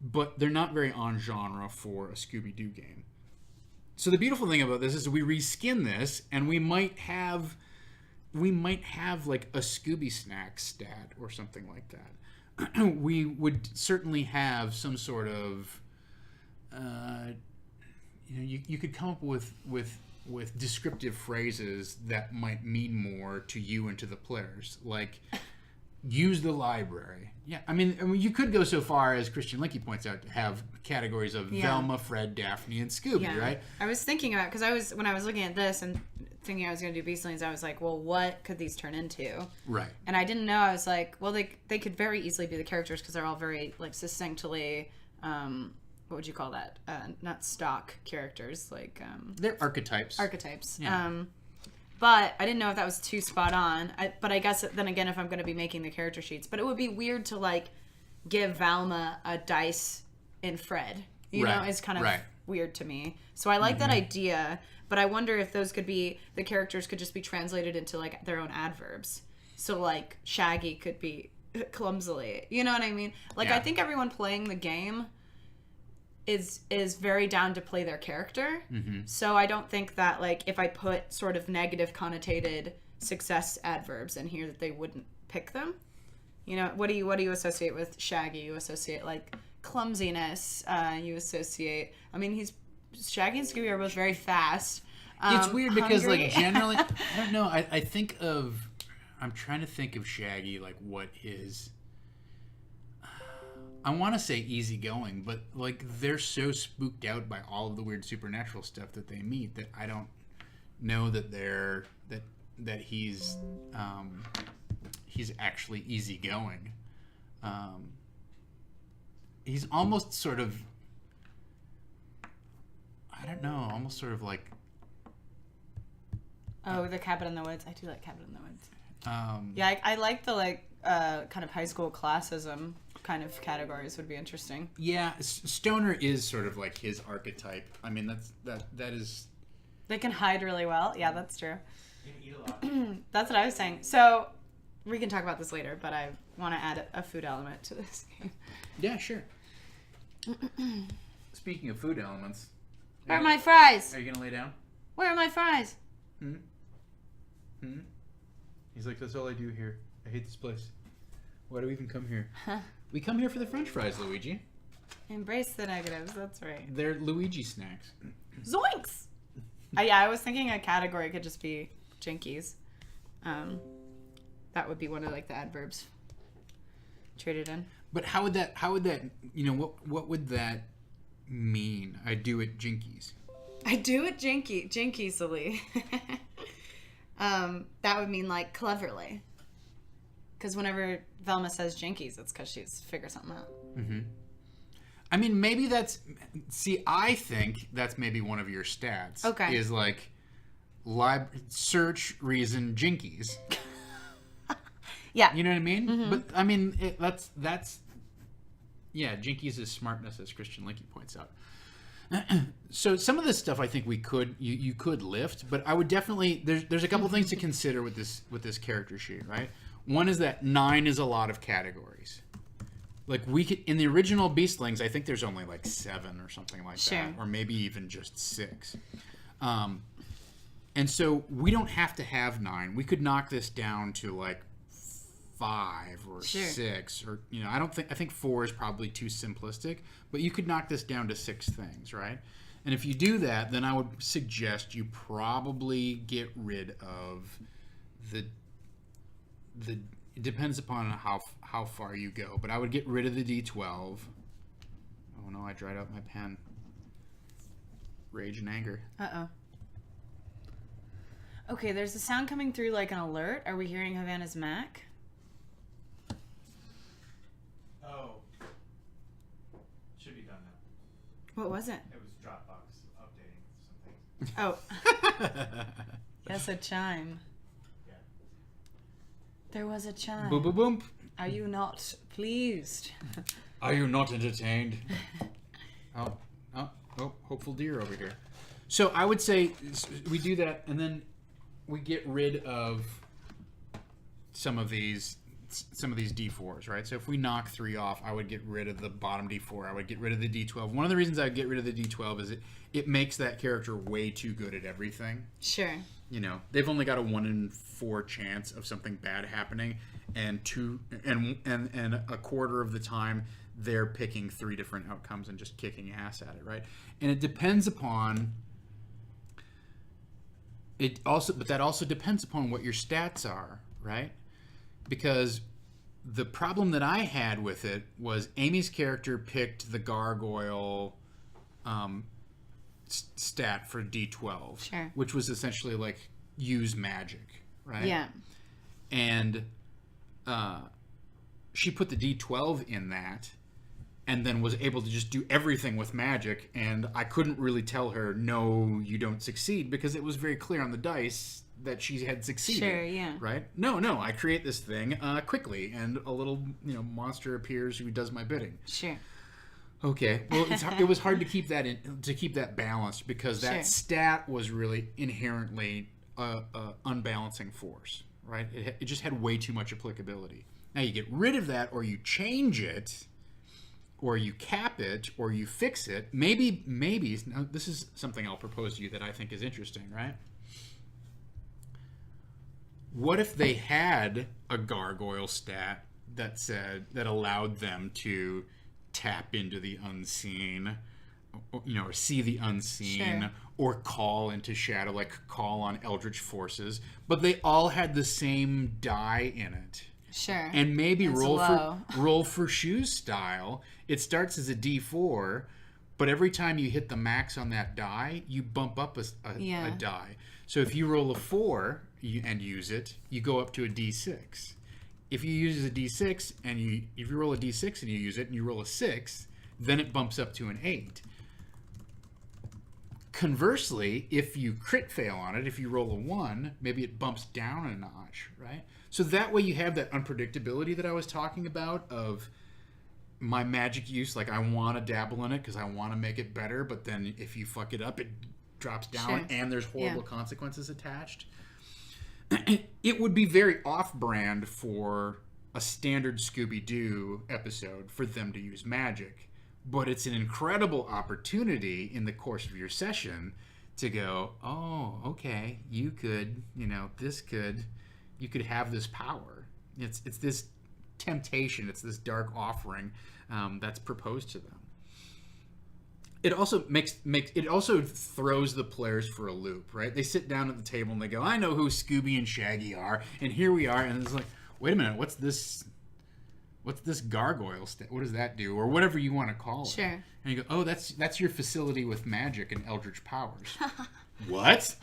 but they're not very on genre for a Scooby Doo game. So the beautiful thing about this is we reskin this, and we might have like a Scooby Snack stat or something like that. We would certainly have some sort of you could come up with descriptive phrases that might mean more to you and to the players, like use the library. Yeah, I mean, you could go so far as Christian Linky points out to have categories of Velma, Fred, Daphne, and Scooby, right? I was thinking about, because when I was looking at this and thinking I was going to do Beastlings, I was like, well, what could these turn into? Right. And I didn't know. I was like, well, they could very easily be the characters, because they're all very like succinctly, what would you call that? Not stock characters, like they're archetypes. Yeah. But I didn't know if that was too spot on. But I guess then again, if I'm going to be making the character sheets, but it would be weird to like give Valma a dice in Fred. You know, it's kind of weird to me. So I like that idea, but I wonder if those could be, the characters could just be translated into like their own adverbs. So like Shaggy could be clumsily. You know what I mean? Like I think everyone playing the game is very down to play their character. So I don't think that like if I put sort of negative connotated success adverbs in here that they wouldn't pick them. You know, what do you associate with Shaggy? You associate like clumsiness. You associate, I mean, Shaggy and Scooby are both very fast. It's weird because like generally, I don't know. I'm trying to think of Shaggy, like what his, I want to say easygoing, but like they're so spooked out by all of the weird supernatural stuff that they meet that I don't know that that he's actually easygoing. He's almost sort of, I don't know, almost sort of like. Oh, the Cabin in the Woods. I do like Cabin in the Woods. I like the like kind of high school classism. kind of categories would be interesting. Yeah, stoner is sort of like his archetype. I mean, that is. They can hide really well. Yeah, that's true. You can eat a lot. That's what I was saying. So we can talk about this later, but I want to add a food element to this game. Yeah, sure. Speaking of food elements, Where are my fries? Are you gonna lay down? Where are my fries? He's like, that's all I do here. I hate this place. Why do we even come here? We come here for the French fries, Luigi. Embrace the negatives. That's right. They're Luigi snacks. Zoinks! I was thinking a category could just be jinkies. That would be one of like the adverbs traded in. But how would that? What would that mean? I do it jinkies. I do it jinkiesily. That would mean like cleverly. Because whenever Velma says jinkies, it's because she's figured something out. Mm-hmm. I mean, maybe that's... See, I think that's maybe one of your stats. Okay. Is like, search reason jinkies. Yeah. You know what I mean? Mm-hmm. But, I mean, that's... Yeah, jinkies is smartness, as Christian Linky points out. So some of this stuff I think you could lift, but I would definitely... There's a couple things to consider with this character sheet, right? One is that 9 is a lot of categories. Like we could in the original Beastlings, I think there's only like 7 or something like that, or maybe even just 6. And so we don't have to have 9. We could knock this down to like 5 or 6, or I think 4 is probably too simplistic, but you could knock this down to 6 things, right? And if you do that, then I would suggest you probably get rid of the it depends upon how far you go, but I would get rid of the D12. Oh no, I dried out my pen. Rage and anger. Uh-oh. Okay, there's a sound coming through like an alert. Are we hearing Havana's Mac? Oh. Should be done now. What was it? It was Dropbox updating some things. Oh. Yes, a chime. Yeah. There was a chime. Boom, boom, boom. Are you not pleased? Are you not entertained? Oh, hopeful deer over here. So I would say we do that, and then we get rid of some of these D4s, right? So if we knock 3 off, I would get rid of the bottom D4. I would get rid of the D12. One of the reasons I would get rid of the D12 is it makes that character way too good at everything. Sure. They've only got a 1 in 4 chance of something bad happening, and a quarter of the time they're picking 3 different outcomes and just kicking ass at it, right? And it depends upon but that also depends upon what your stats are, right? Because the problem that I had with it was Amy's character picked the gargoyle stat for D12, sure, which was essentially like use magic, right? Yeah. And she put the D12 in that, and then was able to just do everything with magic, and I couldn't really tell her, no, you don't succeed, because it was very clear on the dice that she had succeeded. Sure, yeah. Right? No, I create this thing quickly, and a little, monster appears who does my bidding. Sure. Okay. Well, it was hard to keep that balanced, because that stat was really inherently a unbalancing force, right? It just had way too much applicability. Now you get rid of that, or you change it, or you cap it, or you fix it. Maybe. Now, this is something I'll propose to you that I think is interesting, right? What if they had a gargoyle stat that allowed them to tap into the unseen, or see the unseen, or call into shadow, like call on eldritch forces, but they all had the same die in it. Sure. And maybe roll for shoes style. It starts as a D4, but every time you hit the max on that die, you bump up a die. So if you roll a 4 and use it, you go up to a D6. If you use a D6 if you roll a D6 and you use it and you roll a 6, then it bumps up to an 8. Conversely, if you crit fail on it, if you roll a 1, maybe it bumps down a notch, right? So that way you have that unpredictability that I was talking about of my magic use, like I want to dabble in it because I want to make it better, but then if you fuck it up, it drops down and there's horrible consequences attached. It would be very off-brand for a standard Scooby Doo episode for them to use magic, but it's an incredible opportunity in the course of your session to go, oh, okay, you could, you could have this power. It's this temptation, it's this dark offering that's proposed to them. It also it also throws the players for a loop, right? They sit down at the table and they go, I know who Scooby and Shaggy are, and here we are, and it's like, wait a minute, what's this gargoyle what does that do, or whatever you want to call it? Sure. And you go, oh, that's your facility with magic and eldritch powers. What?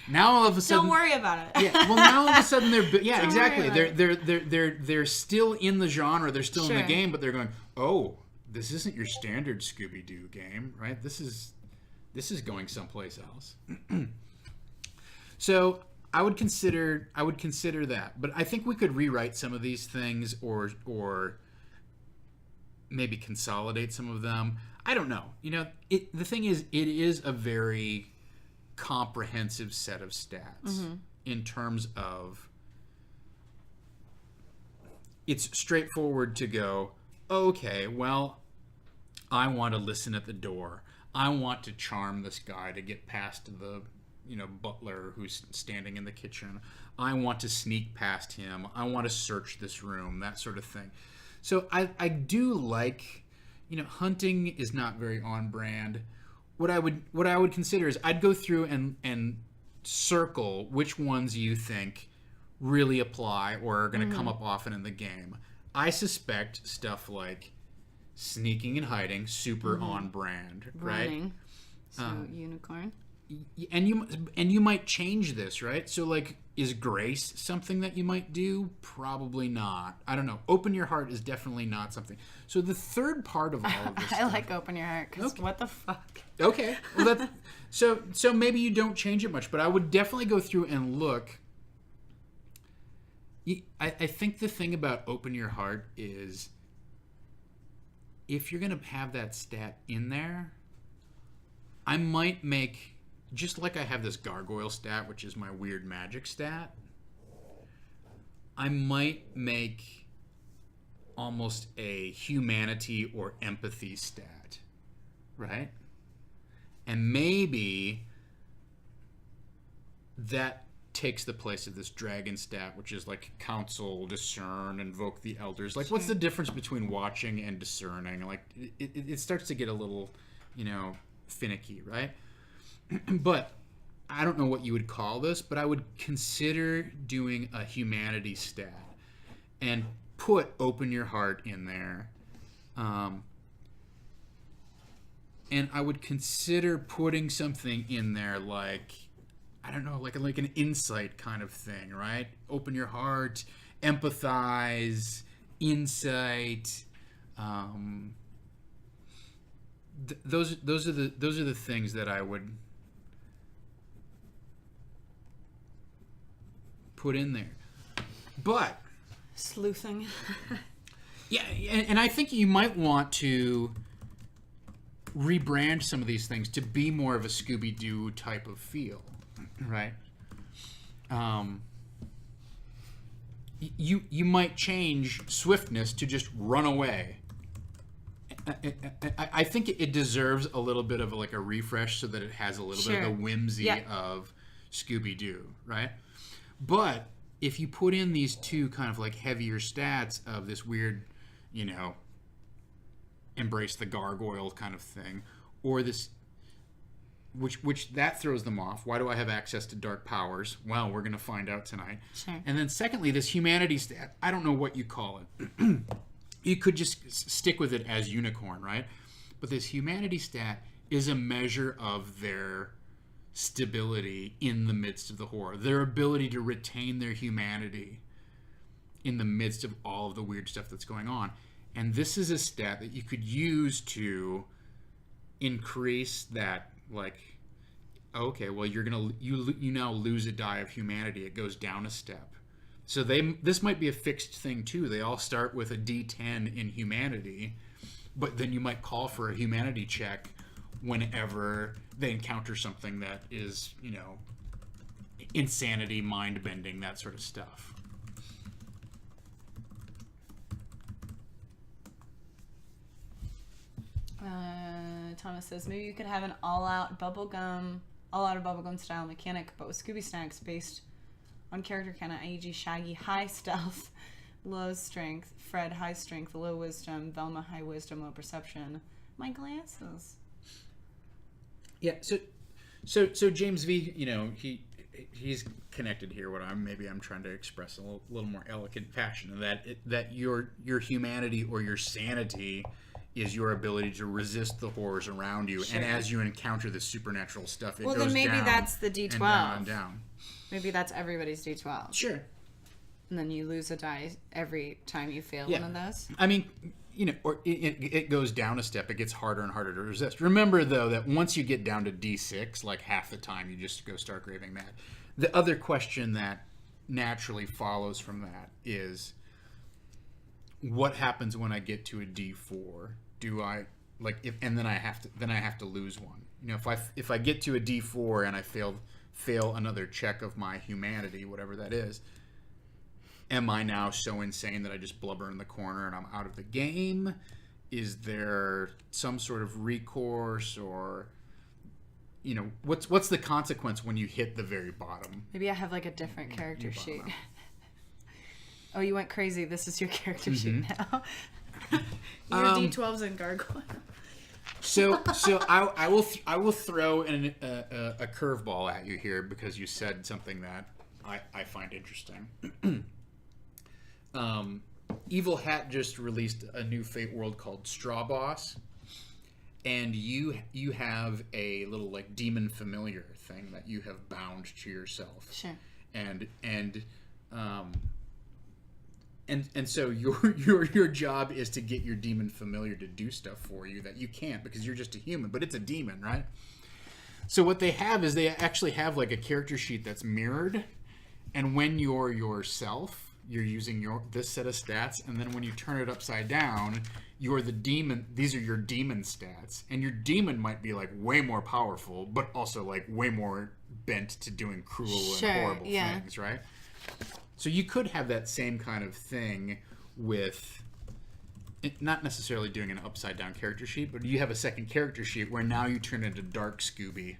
Now all of a sudden, don't worry about it. Yeah. Well, now all of a sudden Don't exactly. worry They're still in the genre. They're still in the Sure. game, but they're going, oh, this isn't your standard Scooby Doo game, right? This is going someplace else. So I would consider that, but I think we could rewrite some of these things, or maybe consolidate some of them. I don't know. The thing is, it is a very comprehensive set of stats in terms of it's straightforward to go, okay, well, I want to listen at the door. I want to charm this guy to get past the butler who's standing in the kitchen. I want to sneak past him. I want to search this room, that sort of thing. So I do like, hunting is not very on brand. What I would consider is I'd go through and circle which ones you think really apply or are going to come up often in the game. I suspect stuff like sneaking and hiding, super on brand, Running. right? So unicorn. And you might change this, right? So like, is grace something that you might do? Probably not. I don't know. Open your heart is definitely not something. So the third part of all of this I stuff, like open your heart because what the fuck? okay. Well, so maybe you don't change it much, but I would definitely go through and look. I think the thing about open your heart is if you're going to have that stat in there, I might make, just like I have this gargoyle stat, which is my weird magic stat, I might make almost a humanity or empathy stat, right? And maybe that takes the place of this dragon stat, which is like counsel, discern, invoke the elders. Like, what's the difference between watching and discerning? Like, it starts to get a little, finicky, right? But I don't know what you would call this, but I would consider doing a humanity stat and put open your heart in there. And I would consider putting something in there like, I don't know, like an insight kind of thing, right? Open your heart, empathize, insight. Those are the things that I would put in there. But Sleuthing. yeah, and I think you might want to rebrand some of these things to be more of a Scooby-Doo type of feel, right? You might change swiftness to just run away. I think it deserves a little bit of like a refresh so that it has a little bit of the whimsy of Scooby-Doo, right? But if you put in these two kind of like heavier stats of this weird, embrace the gargoyle kind of thing, or this, which that throws them off. Why do I have access to dark powers? Well, we're going to find out tonight. Sure. And then secondly, this humanity stat, I don't know what you call it. You could just stick with it as unicorn, right? But this humanity stat is a measure of their stability in the midst of the horror, their ability to retain their humanity in the midst of all of the weird stuff that's going on. And this is a stat that you could use to increase that, like, okay, well, you now lose a die of humanity. It goes down a step. So this might be a fixed thing too. They all start with a D10 in humanity, but then you might call for a humanity check whenever they encounter something that is, insanity, mind bending, that sort of stuff. Thomas says maybe you could have an all-out bubblegum style mechanic, but with Scooby snacks based on character canon, i.e. Shaggy high stealth, low strength, Fred high strength, low wisdom, Velma high wisdom, low perception. My glasses. Yeah. So James V. He's connected here. Maybe I'm trying to express a little more elegant fashion that your humanity or your sanity is your ability to resist the horrors around you, and as you encounter the supernatural stuff, it goes down. Well, then maybe that's the D12. And down and down. Maybe that's everybody's D12. Sure. And then you lose a die every time you fail one of those. I mean, or it goes down a step. It gets harder and harder to resist. Remember, though, that once you get down to D6, like half the time, you just go start raving mad. The other question that naturally follows from that is, what happens when I get to a D4? Do I then I have to lose one? If I get to a D4 and I fail another check of my humanity, whatever that is, am I now so insane that I just blubber in the corner and I'm out of the game? Is there some sort of recourse, or what's the consequence when you hit the very bottom? Maybe I have a different character sheet. Oh, you went crazy. This is your character sheet now. Your D12's in Gargoyle. So I will throw a curveball at you here, because you said something that I find interesting. Evil Hat just released a new Fate World called Straw Boss, and you have a little demon familiar thing that you have bound to yourself. Sure. And so your job is to get your demon familiar to do stuff for you that you can't, because you're just a human, but it's a demon, right? So what they have is they actually have a character sheet that's mirrored, and when you're yourself, you're using this set of stats, and then when you turn it upside down, you're the demon. These are your demon stats, and your demon might be way more powerful, but also way more bent to doing cruel and horrible things, right? So you could have that same kind of thing with, not necessarily doing an upside down character sheet, but you have a second character sheet where now you turn into Dark Scooby,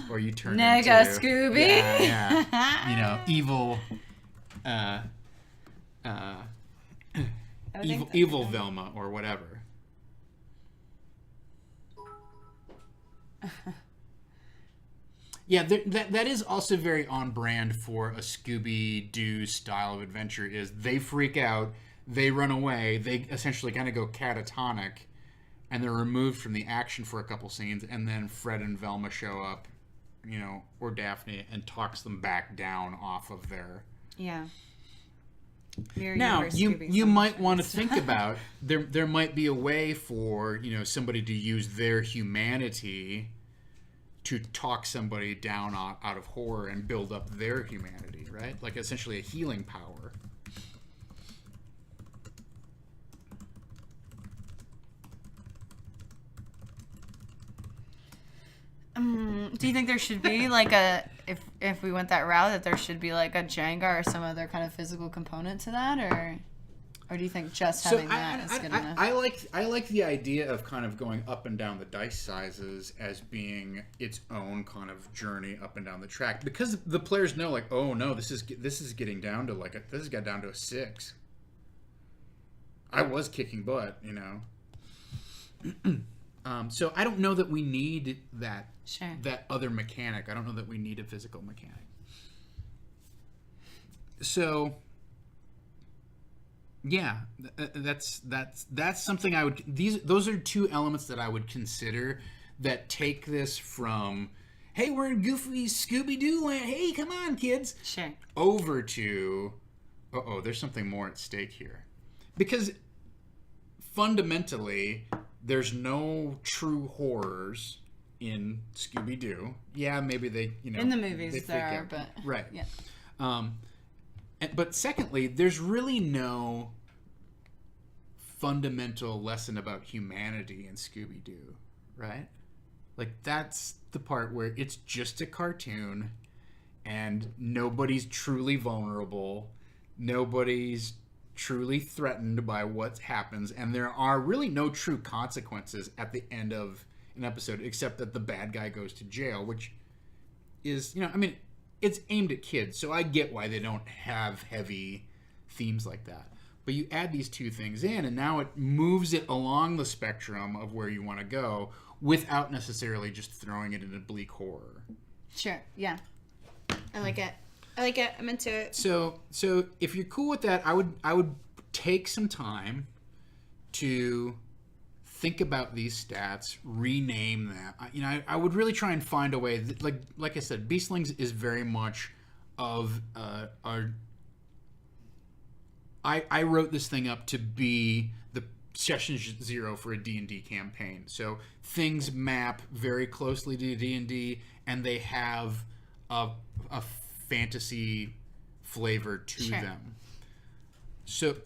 or you turn Nega into Scooby. Yeah. Evil. Evil Velma or whatever. Yeah, that is also very on brand for a Scooby Doo style of adventure. Is they freak out, they run away, they essentially kind of go catatonic, and they're removed from the action for a couple scenes, and then Fred and Velma show up, or Daphne, and talks them back down off of their... Yeah. Now, you might want to think about, there might be a way for, somebody to use their humanity to talk somebody down out of horror and build up their humanity, right? Essentially a healing power. Do you think there should be if we went that route, that there should be a Jenga or some other kind of physical component to that, or do you think just having that is good enough? I like the idea of kind of going up and down the dice sizes as being its own kind of journey up and down the track, because the players know oh no, this is getting down to this has got down to a 6. I was kicking butt, So I don't know that we need that other mechanic. I don't know that we need a physical mechanic. So yeah, that's something I would. Those are two elements that I would consider that take this from, hey, we're in goofy Scooby Doo land. Hey, come on, kids. Sure. Over to, there's something more at stake here, because fundamentally, there's no true horrors in Scooby Doo. Yeah, maybe they, in the movies there are, but right. Yeah. But secondly, there's really no fundamental lesson about humanity in Scooby Doo, right? Like, that's the part where it's just a cartoon and nobody's truly vulnerable, nobody's truly threatened by what happens, and there are really no true consequences at the end of an episode except that the bad guy goes to jail, which is, I mean, it's aimed at kids, so I get why they don't have heavy themes like that. But you add these two things in, and now it moves it along the spectrum of where you want to go without necessarily just throwing it into bleak horror. Sure, yeah. I like it. I'm into it. So if you're cool with that, I would take some time to think about these stats, rename them. I would really try and find a way that, like I said, Beastlings is very much of I wrote this thing up to be the session 0 for a D&D campaign. So things map very closely to D&D, and they have a fantasy flavor to them. So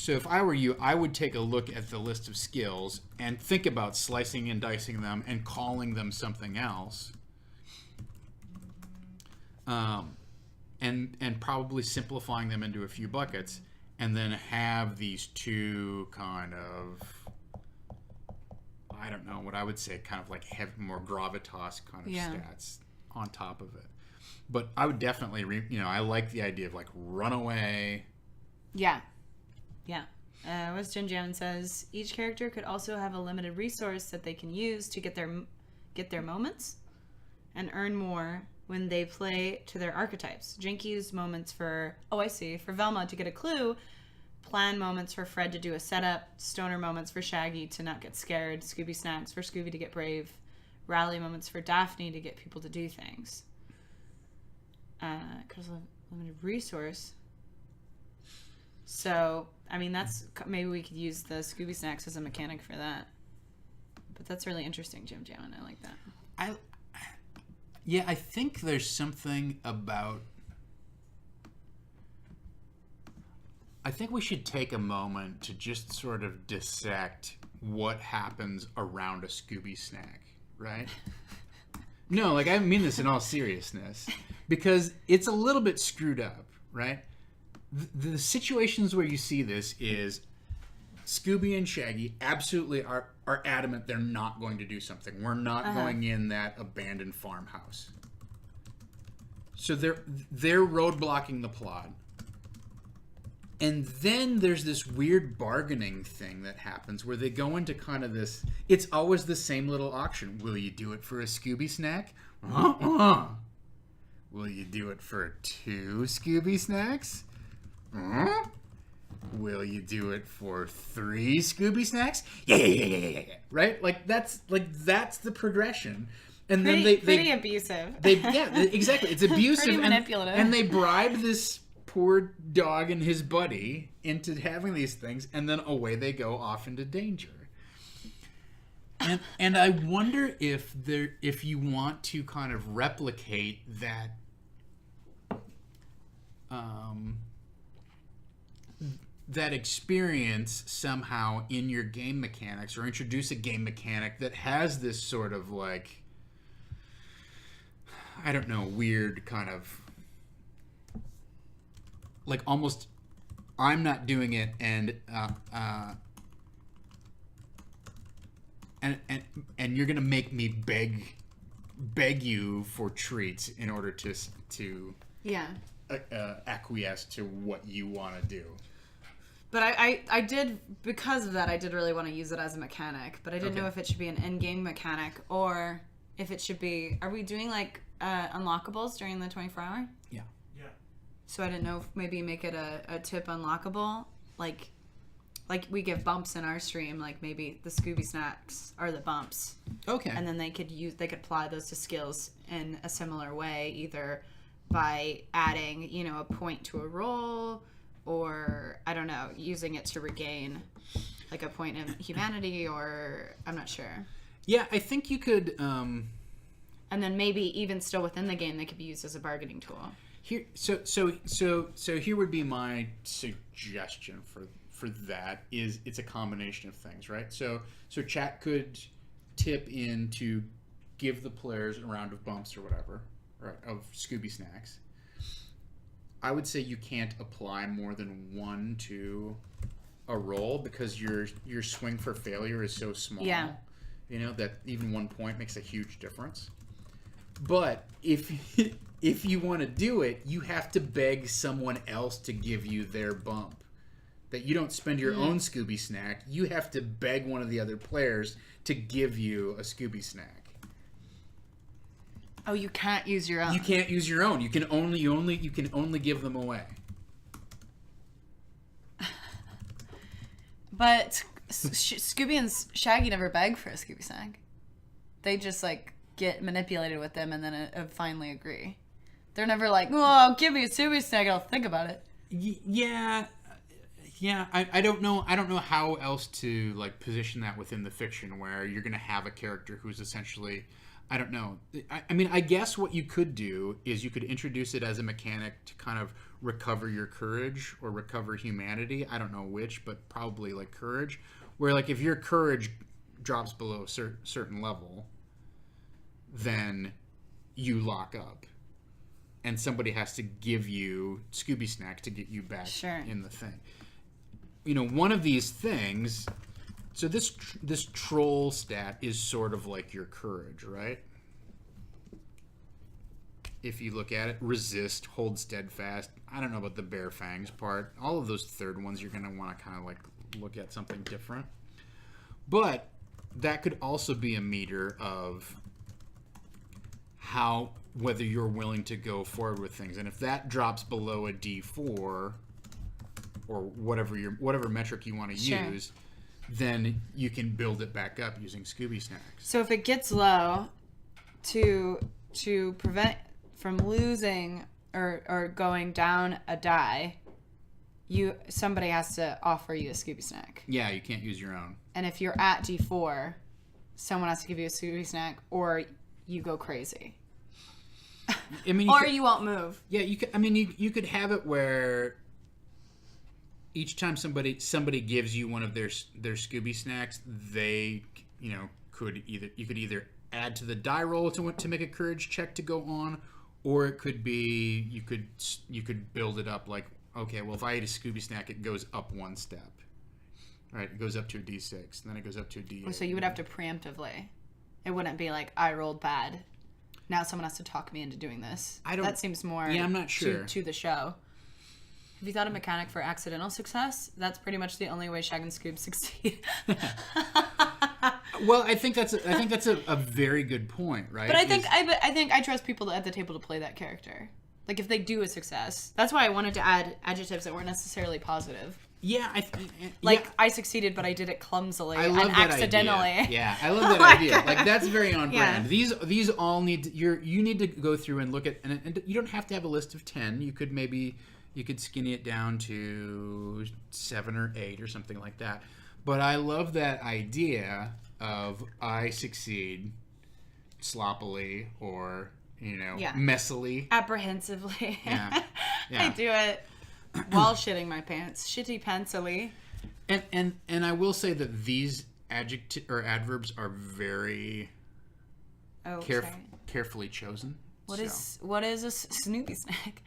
if I were you, I would take a look at the list of skills and think about slicing and dicing them and calling them something else. And probably simplifying them into a few buckets, and then have these two kind of, I don't know, what I would say kind of like more gravitas kind of stats on top of it. But I would definitely, I like the idea of like runaway. Yeah. What's Jim Jammin says, each character could also have a limited resource that they can use to get their moments and earn more when they play to their archetypes. Jinkies moments for Velma to get a clue, plan moments for Fred to do a setup, stoner moments for Shaggy to not get scared, Scooby snacks for Scooby to get brave, rally moments for Daphne to get people to do things. Because of limited resource. So, I mean, that's, maybe we could use the Scooby snacks as a mechanic for that. But that's really interesting, Jim Jammin. I like that. I think there's something about, I think we should take a moment to just sort of dissect what happens around a Scooby snack, right? No, I mean this in all seriousness, because it's a little bit screwed up, right? The situations where you see this is Scooby and Shaggy absolutely are adamant they're not going to do something. We're not going in that abandoned farmhouse. So they're roadblocking the plot. And then there's this weird bargaining thing that happens where they go into kind of this, it's always the same little auction. Will you do it for a Scooby snack? Will you do it for 2 Scooby snacks? Will you do it for 3 Scooby snacks? Yeah. Right? That's the progression. And then pretty abusive. Exactly. It's abusive. Pretty manipulative. And they bribe this poor dog and his buddy into having these things, and then away they go off into danger. And I wonder if you want to kind of replicate that that experience somehow in your game mechanics, or introduce a game mechanic that has this sort of like, I don't know, weird kind of like almost I'm not doing it and you're gonna make me beg you for treats in order to acquiesce to what you want to do. But I did, because of that, I did really want to use it as a mechanic, but I didn't know if it should be an in-game mechanic or if it should be, are we doing like unlockables during the 24-hour? Yeah. So I didn't know if maybe make it a tip unlockable, like we give bumps in our stream, like maybe the Scooby snacks are the bumps. Okay. And then they could apply those to skills in a similar way, either by adding, a point to a roll, or I don't know, using it to regain like a point in humanity, or I'm not sure. Yeah, I think you could And then maybe even still within the game, they could be used as a bargaining tool. Here, so here would be my suggestion for that is it's a combination of things, right? So chat could tip in to give the players a round of bumps or whatever, right, of Scooby Snacks. I would say you can't apply more than one to a roll because your swing for failure is so small. Yeah. You know, that even 1 point makes a huge difference. But if you want to do it, you have to beg someone else to give you their bump. That you don't spend your own Scooby Snack. You have to beg one of the other players to give you a Scooby Snack. Oh, you can't use your own. You can't use your own. You can only give them away. But Scooby and Shaggy never beg for a Scooby Snack. They just like get manipulated with them and then finally agree. They're never like, "Oh, give me a Scooby Snack. I'll think about it." Yeah. I don't know how else to like position that within the fiction where you're going to have a character who's essentially, I don't know. I mean, I guess what you could do is you could introduce it as a mechanic to kind of recover your courage or recover humanity. I don't know which, but probably like courage. Where like if your courage drops below a certain level, then you lock up. And somebody has to give you Scooby Snack to get you back in the thing. You know, one of these things... So this troll stat is sort of like your courage, right? If you look at it, resist, hold steadfast. I don't know about the bare fangs part. All of those third ones, you're going to want to kind of like look at something different. But that could also be a meter of whether you're willing to go forward with things. And if that drops below a D4 or whatever metric you want to use, then you can build it back up using Scooby Snacks. So if it gets low, to prevent from losing or going down a die, somebody has to offer you a Scooby Snack. Yeah, you can't use your own. And if you're at D4, someone has to give you a Scooby Snack, or you go crazy. I mean, you won't move. Yeah, you could. I mean, you could have it where each time somebody gives you one of their Scooby Snacks, they you could either add to the die roll to make a courage check to go on, or it could be you could build it up like, okay, well, if I eat a Scooby Snack, it goes up one step. Right, it goes up to a D6, and then it goes up to a D8. So you would have to preemptively. It wouldn't be like, I rolled bad. Now someone has to talk me into doing this. That seems more I'm not sure. to the show. Have you thought of mechanic for accidental success? That's pretty much the only way Shag and Scoob succeed. Well, I think that's a very good point, right? But I think I trust people at the table to play that character. Like if they do a success, that's why I wanted to add adjectives that weren't necessarily positive. Yeah, I succeeded, but I did it clumsily and accidentally. Idea. Yeah, I love that idea. Like that's very on brand. These all need you need to go through and look at, and you don't have to have a list of 10. You could skinny it down to 7 or 8 or something like that. But I love that idea of I succeed sloppily or messily, apprehensively. Yeah. I do it while shitting my pants, shitty pantsily. And I will say that these adjectives or adverbs are very carefully chosen. What is a Snoopy Snack?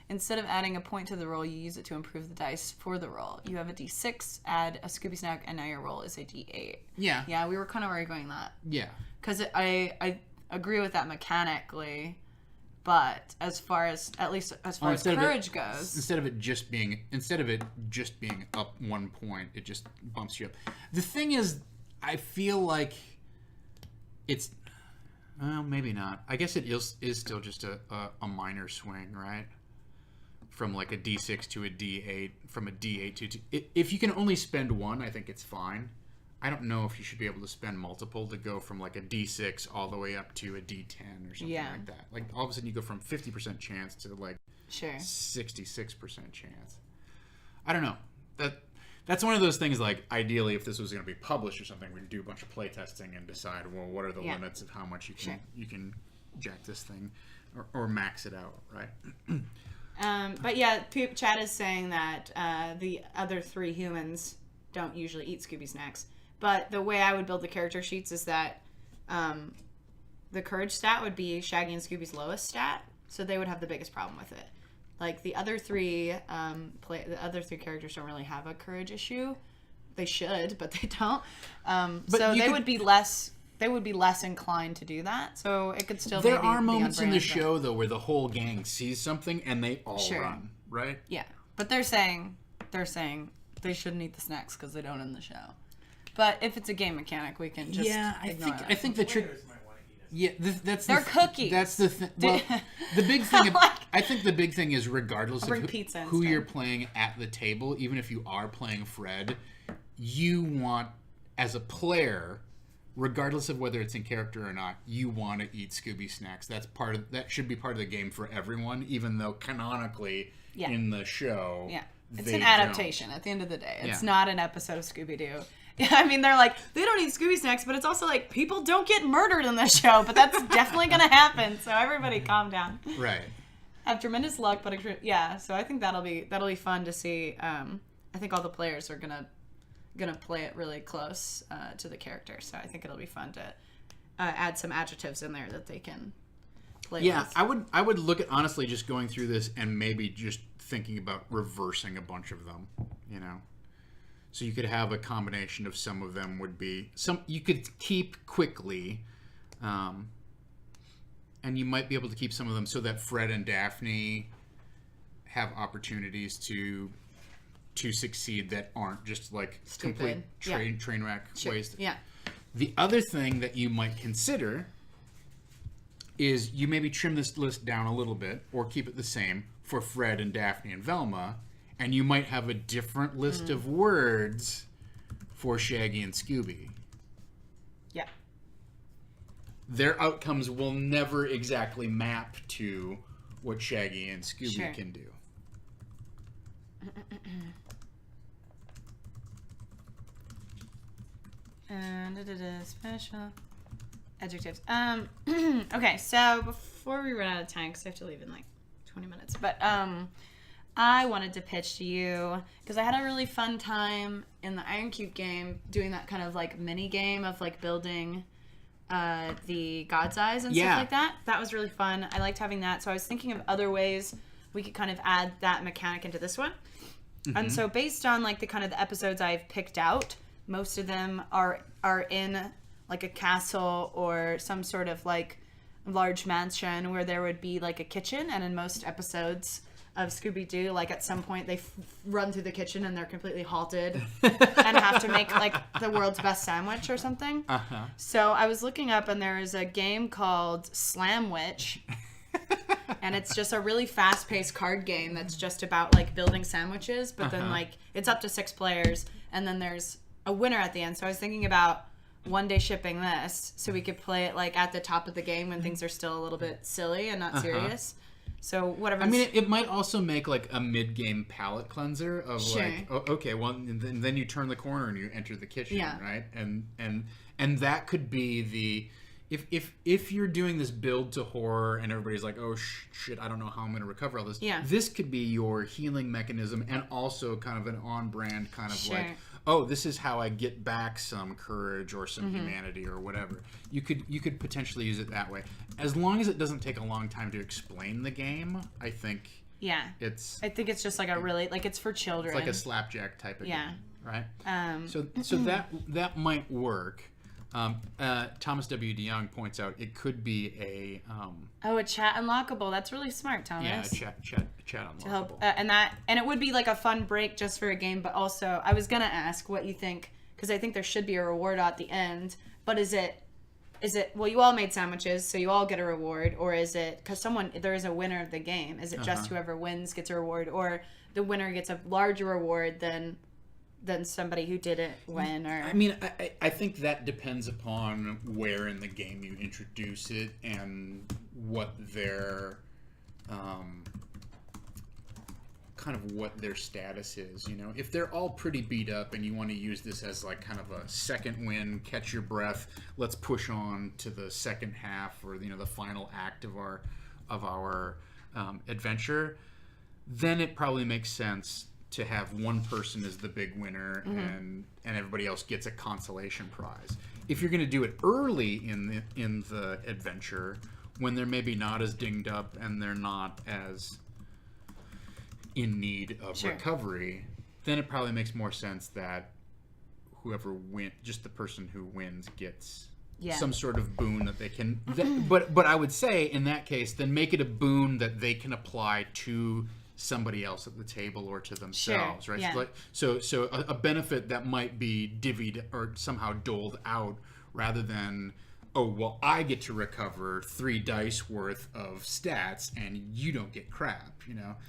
Instead of adding a point to the roll, you use it to improve the dice for the roll. You have a D6, add a Scooby Snack, and now your roll is a D8. Yeah. Yeah, we were kind of arguing that. Yeah. Because I agree with that mechanically, but as far as courage goes, instead of it just being up 1 point, it just bumps you up. The thing is, I feel like it's maybe not. I guess it is still just a minor swing, right? From like a D6 to a D8, from a D8 to if you can only spend one, I think it's fine. I don't know if you should be able to spend multiple to go from like a D6 all the way up to a D10 or something like that. Like all of a sudden you go from 50% chance to like 66% chance. I don't know. That's one of those things, like ideally if this was going to be published or something, we'd do a bunch of play testing and decide, well, what are the limits of how much you can jack this thing or max it out, right? But yeah, Chad is saying that the other 3 humans don't usually eat Scooby snacks. But the way I would build the character sheets is that the courage stat would be Shaggy and Scooby's lowest stat, so they would have the biggest problem with it. Like the other 3 characters don't really have a courage issue. They should, but they don't. So they would be less. They would be less inclined to do that. So it could still. There are moments in the show though where the whole gang sees something and they all run, right? Yeah, but they're saying they shouldn't eat the snacks because they don't in the show. But if it's a game mechanic, we can just I think the trick. Yeah, they're cookies. That's the thing. Well, the big thing. I think the big thing is regardless of who you're playing at the table, even if you are playing Fred, you want as a player, regardless of whether it's in character or not, you want to eat Scooby snacks. That should be part of the game for everyone, even though canonically in the show, it's an adaptation. At the end of the day, it's not an episode of Scooby Doo. I mean, they're like, they don't eat Scooby snacks, but it's also like, people don't get murdered in this show, but that's definitely going to happen. So everybody calm down. Right. Have tremendous luck, but so I think that'll be fun to see. I think all the players are gonna play it really close to the character, so I think it'll be fun to add some adjectives in there that they can play with. Yeah, I would look at honestly just going through this and maybe just thinking about reversing a bunch of them, you know. So you could have a combination of some of them would be you could keep quickly, and you might be able to keep some of them so that Fred and Daphne have opportunities to succeed that aren't just like stupid complete train wreck waste. Yeah. The other thing that you might consider is you maybe trim this list down a little bit or keep it the same for Fred and Daphne and Velma. And you might have a different list of words for Shaggy and Scooby. Yeah. Their outcomes will never exactly map to what Shaggy and Scooby can do. Special adjectives. Okay, so before we run out of time, because I have to leave in like 20 minutes, but I wanted to pitch to you because I had a really fun time in the Iron Cube game doing that kind of like mini game of like building the God's Eyes and stuff like that. That was really fun. I liked having that. So I was thinking of other ways we could kind of add that mechanic into this one. Mm-hmm. And so based on like the kind of the episodes I've picked out, most of them are in like a castle or some sort of like large mansion where there would be like a kitchen. And in most episodes of Scooby Doo, like at some point they run through the kitchen and they're completely halted and have to make like the world's best sandwich or something. Uh-huh. So I was looking up and there is a game called Slamwich. And it's just a really fast-paced card game that's just about like building sandwiches, but then like it's up to 6 players and then there's a winner at the end. So I was thinking about one day shipping this so we could play it like at the top of the game when things are still a little bit silly and not serious. So whatever. I mean, it might also make like a mid-game palate cleanser of like, okay, well, and then you turn the corner and you enter the kitchen, right? And that could be the if you're doing this build to horror and everybody's like, oh shit, I don't know how I'm going to recover all this. Yeah. This could be your healing mechanism and also kind of an on-brand kind of like, oh, this is how I get back some courage or some humanity or whatever. You could potentially use it that way. As long as it doesn't take a long time to explain the game, I think I think it's just like a really, like it's for children. It's like a slapjack type of game, right? So that might work. Thomas W. DeYoung points out it could be a chat unlockable. That's really smart, Thomas. Yeah, chat unlockable. To help, and it would be like a fun break just for a game. But also, I was gonna ask what you think because I think there should be a reward at the end. But is it? Well, you all made sandwiches, so you all get a reward, or is it because there is a winner of the game? Is it just whoever wins gets a reward, or the winner gets a larger reward than somebody who didn't win? Or I mean, I think that depends upon where in the game you introduce it and what their kind of what their status is. You know, if they're all pretty beat up and you want to use this as like kind of a second win, catch your breath, let's push on to the second half or the final act of our adventure, then it probably makes sense to have one person as the big winner and everybody else gets a consolation prize. If you're going to do it early in the adventure, when they're maybe not as dinged up and they're not as in need of recovery, then it probably makes more sense that whoever wins, just the person who wins, gets some sort of boon that they can. But I would say in that case, then make it a boon that they can apply to somebody else at the table or to themselves, right? Yeah. So a benefit that might be divvied or somehow doled out, rather than, oh, well, I get to recover 3 dice worth of stats and you don't get crap,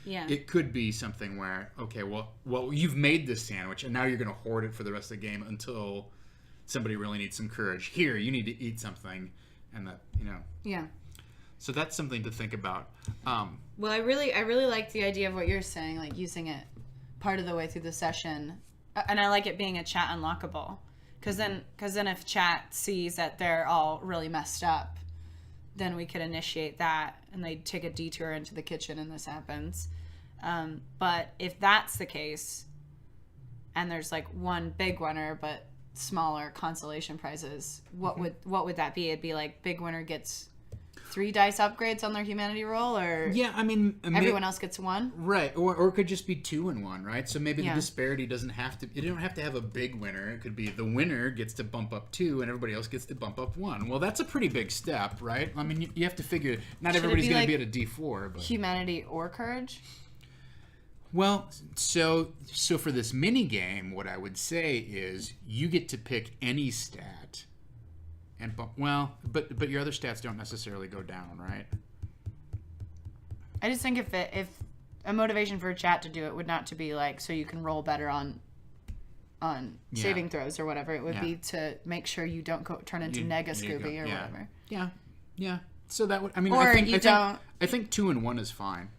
Yeah. It could be something where, okay, well, you've made this sandwich and now you're going to hoard it for the rest of the game until somebody really needs some courage. Here, you need to eat something, and that, Yeah. So that's something to think about. Well, I really like the idea of what you're saying, like using it part of the way through the session, and I like it being a chat unlockable, because then if chat sees that they're all really messed up, then we could initiate that, and they take a detour into the kitchen, and this happens. But if that's the case, and there's like one big winner but smaller consolation prizes, what would that be? It'd be like big winner gets 3 dice upgrades on their humanity roll, or everyone else gets 1, right? Or it could just be 2 in 1, right? So maybe the disparity doesn't have to. You don't have to have a big winner. It could be the winner gets to bump up 2, and everybody else gets to bump up 1. Well, that's a pretty big step, right? I mean, you have to figure not everybody's going to be at a D4, but humanity or courage. Well, so for this mini game, what I would say is you get to pick any stat. But your other stats don't necessarily go down, right? I just think if a motivation for a chat to do it would not to be like so you can roll better on saving throws or whatever. It would be to make sure you don't turn into Nega Scooby or whatever. Yeah. So that would. I mean, or I think 2 and 1 is fine.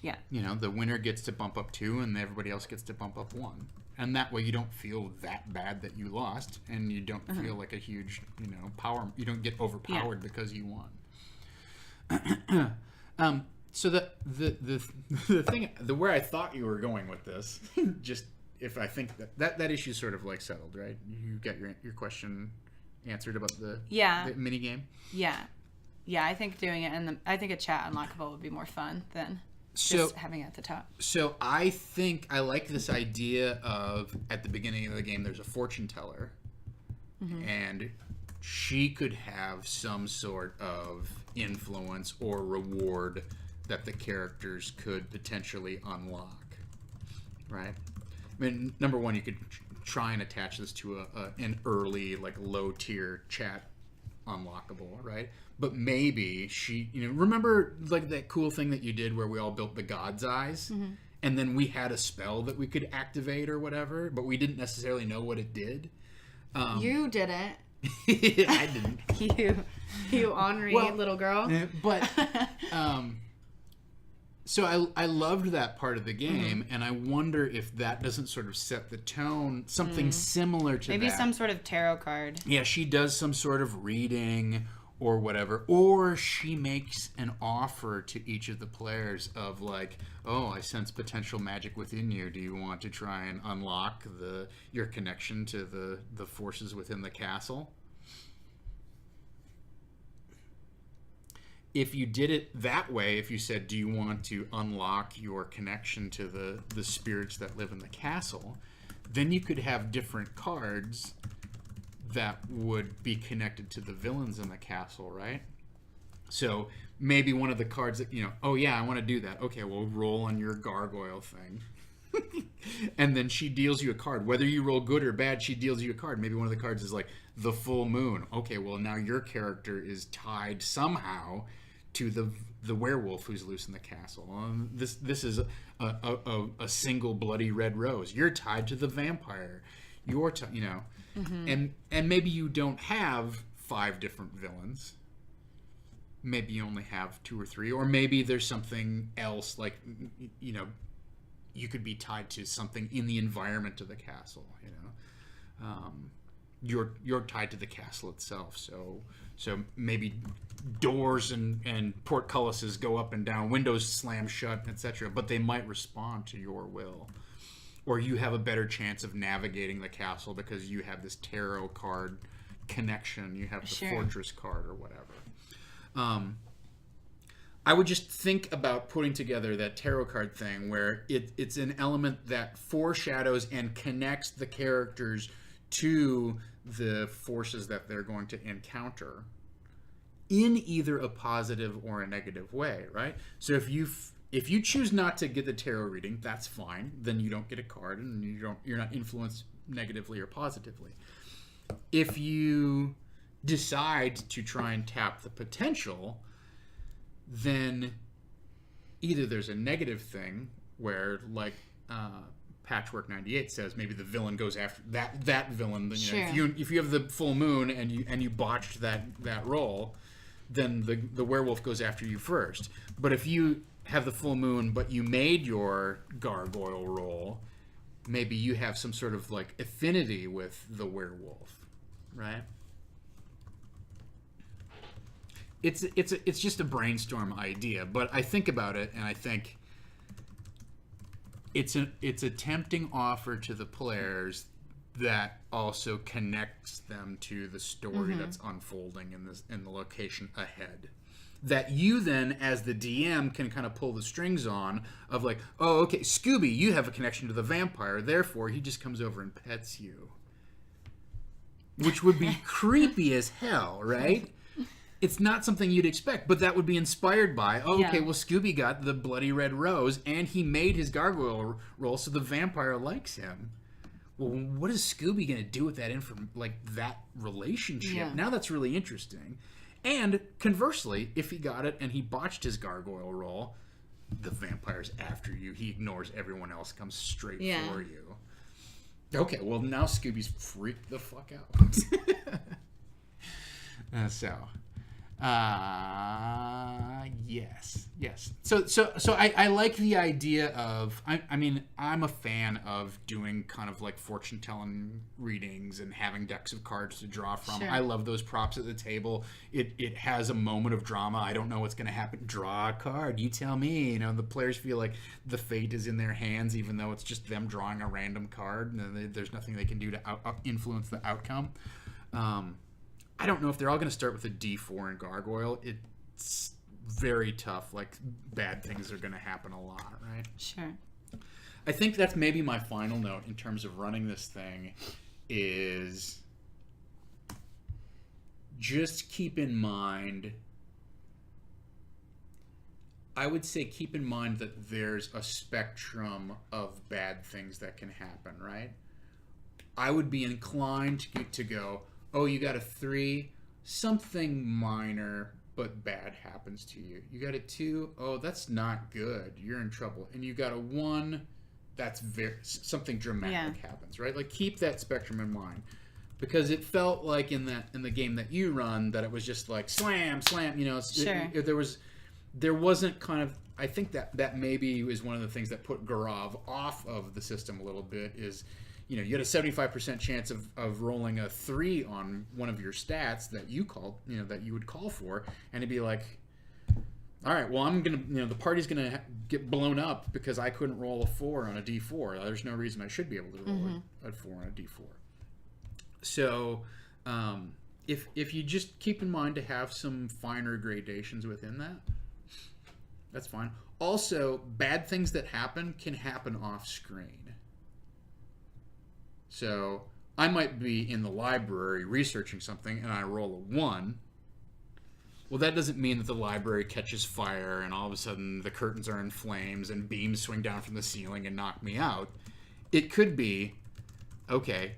Yeah. The winner gets to bump up 2, and everybody else gets to bump up 1. And that way you don't feel that bad that you lost, and you don't feel like a huge, power. You don't get overpowered because you won. So the thing, where I thought you were going with this, just if I think that issue is sort of like settled, right? You got your question answered about the mini game. Yeah. I think doing it, and I think a chat unlockable would be more fun than just having it at the top. So I think I like this idea of at the beginning of the game there's a fortune teller, and she could have some sort of influence or reward that the characters could potentially unlock, right? I mean, number one, you could try and attach this to an early, like, low tier chat unlockable, right? But maybe she, remember like that cool thing that you did where we all built the God's Eyes, and then we had a spell that we could activate or whatever, but we didn't necessarily know what it did. You didn't. I didn't. You ornery little girl. But so I loved that part of the game, and I wonder if that doesn't sort of set the tone, something similar to maybe that. some sort of tarot card. Yeah, she does some sort of reading or whatever, or she makes an offer to each of the players of like, oh, I sense potential magic within you. Do you want to try and unlock your connection to the forces within the castle? If you did it that way, if you said, do you want to unlock your connection to the spirits that live in the castle, then you could have different cards that would be connected to the villains in the castle, right? So maybe one of the cards that, oh yeah, I want to do that. Okay, well, roll on your gargoyle thing. And then she deals you a card. Whether you roll good or bad, she deals you a card. Maybe one of the cards is like the full moon. Okay, well, now your character is tied somehow to the werewolf who's loose in the castle. This is a single bloody red rose. You're tied to the vampire. You're and maybe you don't have 5 different villains. Maybe you only have 2 or 3, or maybe there's something else like you could be tied to something in the environment of the castle. You're tied to the castle itself. So maybe doors and portcullises go up and down, windows slam shut, etc. But they might respond to your will, or you have a better chance of navigating the castle because you have this tarot card connection. You have the fortress card or whatever. I would just think about putting together that tarot card thing where it's an element that foreshadows and connects the characters to the forces that they're going to encounter in either a positive or a negative way, right? So if you choose not to get the tarot reading, that's fine. Then you don't get a card, and you're not influenced negatively or positively. If you decide to try and tap the potential, then either there's a negative thing where, like Patchwork 98 says, maybe the villain goes after that villain. If you have the full moon and you botched that roll, then the werewolf goes after you first. But if you have the full moon but you made your gargoyle roll, maybe you have some sort of like affinity with the werewolf, right? It's just a brainstorm idea, but I think about it and I think it's a tempting offer to the players that also connects them to the story that's unfolding in the location ahead. That you then, as the DM, can kind of pull the strings on of like, oh, okay, Scooby, you have a connection to the vampire, therefore he just comes over and pets you. Which would be creepy as hell, right? It's not something you'd expect, but that would be inspired by, okay, well, Scooby got the bloody red rose, and he made his gargoyle roll, so the vampire likes him. Well, what is Scooby going to do with that that relationship? Yeah. Now that's really interesting. And conversely, if he got it and he botched his gargoyle roll, the vampire's after you. He ignores everyone else, comes straight for you. Okay, well, now Scooby's freaked the fuck out. Yes. So I like the idea of, I mean, I'm a fan of doing kind of like fortune telling readings and having decks of cards to draw from. Sure. I love those props at the table. It has a moment of drama. I don't know what's going to happen. Draw a card. You tell me. The players feel like the fate is in their hands, even though it's just them drawing a random card. And there's nothing they can do to influence the outcome. I don't know if they're all going to start with a D4 in Gargoyle. It's very tough. Like, bad things are going to happen a lot, right? Sure. I think that's maybe my final note in terms of running this thing is just keep in mind, I would say keep in mind that there's a spectrum of bad things that can happen, right? I would be inclined to go, oh, you got a 3, something minor but bad happens to you. You got a 2, oh, that's not good. You're in trouble. And you got a 1, that's something dramatic happens, right? Like, keep that spectrum in mind, because it felt like in the game that you run that it was just like slam, Sure. There wasn't kind of, I think that maybe is one of the things that put Gaurav off of the system a little bit is, you had a 75% chance of rolling a 3 on one of your stats that you called, that you would call for, and it'd be like, all right, well, I'm gonna, the party's gonna get blown up because I couldn't roll a 4 on a D4. There's no reason I should be able to roll a 4 on a D4. So, if you just keep in mind to have some finer gradations within that, that's fine. Also, bad things that happen can happen off screen. So I might be in the library researching something and I roll a 1. Well, that doesn't mean that the library catches fire and all of a sudden the curtains are in flames and beams swing down from the ceiling and knock me out. It could be, okay,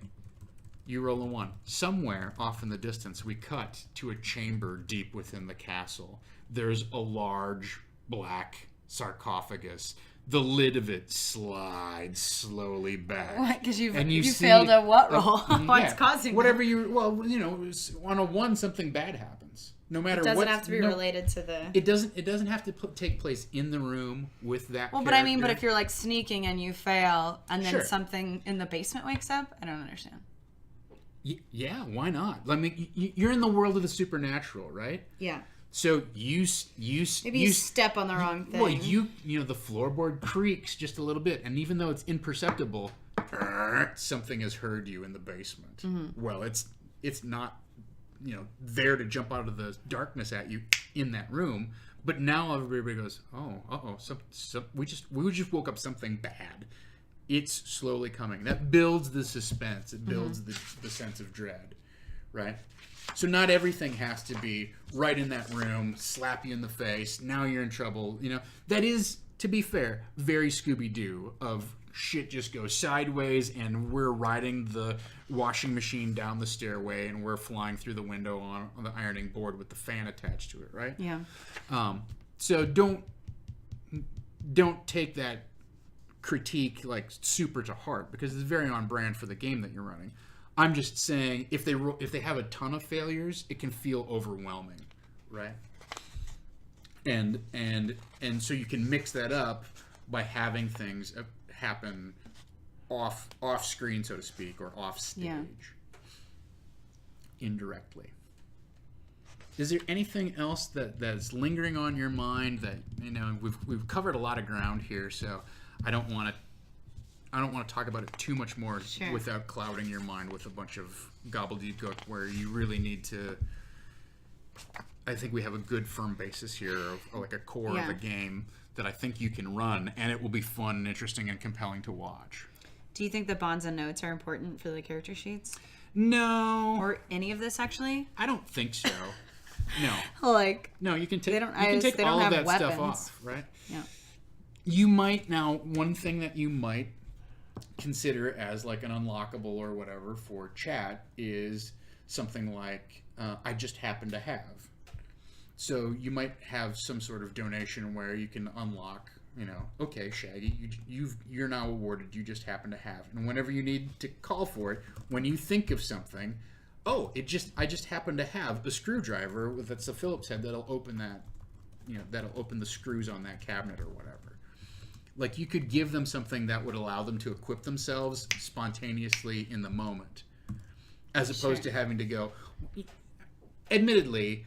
you roll a 1. Somewhere off in the distance, we cut to a chamber deep within the castle. There's a large black sarcophagus. The lid of it slides slowly back. What? Because you see, failed a what roll? What's causing whatever that? you? Well, you know, on a 1, something bad happens. No matter what. It doesn't have to be related to the. It doesn't have to take place in the room with that. Well, character. but I mean, but if you're like sneaking and you fail, and then Sure. something in the basement wakes up, I don't understand. Yeah, why not? I mean, you're in the world of the supernatural, right? Yeah. So you Maybe you step on the wrong thing. Well, you know the floorboard creaks just a little bit, and even though it's imperceptible, something has heard you in the basement. Mm-hmm. Well, it's not, you know, there to jump out of the darkness at you in that room. But now everybody goes, oh, we just woke up something bad. It's slowly coming. That builds the suspense. It builds the sense of dread, right? So not everything has to be right in that room, slap you in the face, now you're in trouble. You know, that is, to be fair, very Scooby Doo of shit just goes sideways and we're riding the washing machine down the stairway and we're flying through the window on the ironing board with the fan attached to it, right? Yeah. So don't take that critique like super to heart because it's very on brand for the game that you're running. I'm just saying if they have a ton of failures, it can feel overwhelming, right? And so you can mix that up by having things happen off screen, so to speak, or off stage, indirectly. Is there anything else that's lingering on your mind that, you know, we've covered a lot of ground here, so I don't want to talk about it too much more without clouding your mind with a bunch of gobbledygook where you really need to. I think we have a good firm basis here of like a core of a game that I think you can run, and it will be fun and interesting and compelling to watch. Do you think the bonds and notes are important for the character sheets? No. Or any of this, actually? I don't think so. No. No, you can take they all don't of have that stuff weapons. off, right? Yeah. You might now one thing that you might consider as like an unlockable or whatever for chat is something like I just happen to have. So you might have some sort of donation where you can unlock, you know, okay, Shaggy, you're now awarded, you just happen to have. And whenever you need to call for it, when you think of something, I just happen to have a screwdriver that's a Phillips head that'll open that, you know, that'll open the screws on that cabinet or whatever. Like you could give them something that would allow them to equip themselves spontaneously in the moment, as opposed to having to go. Admittedly,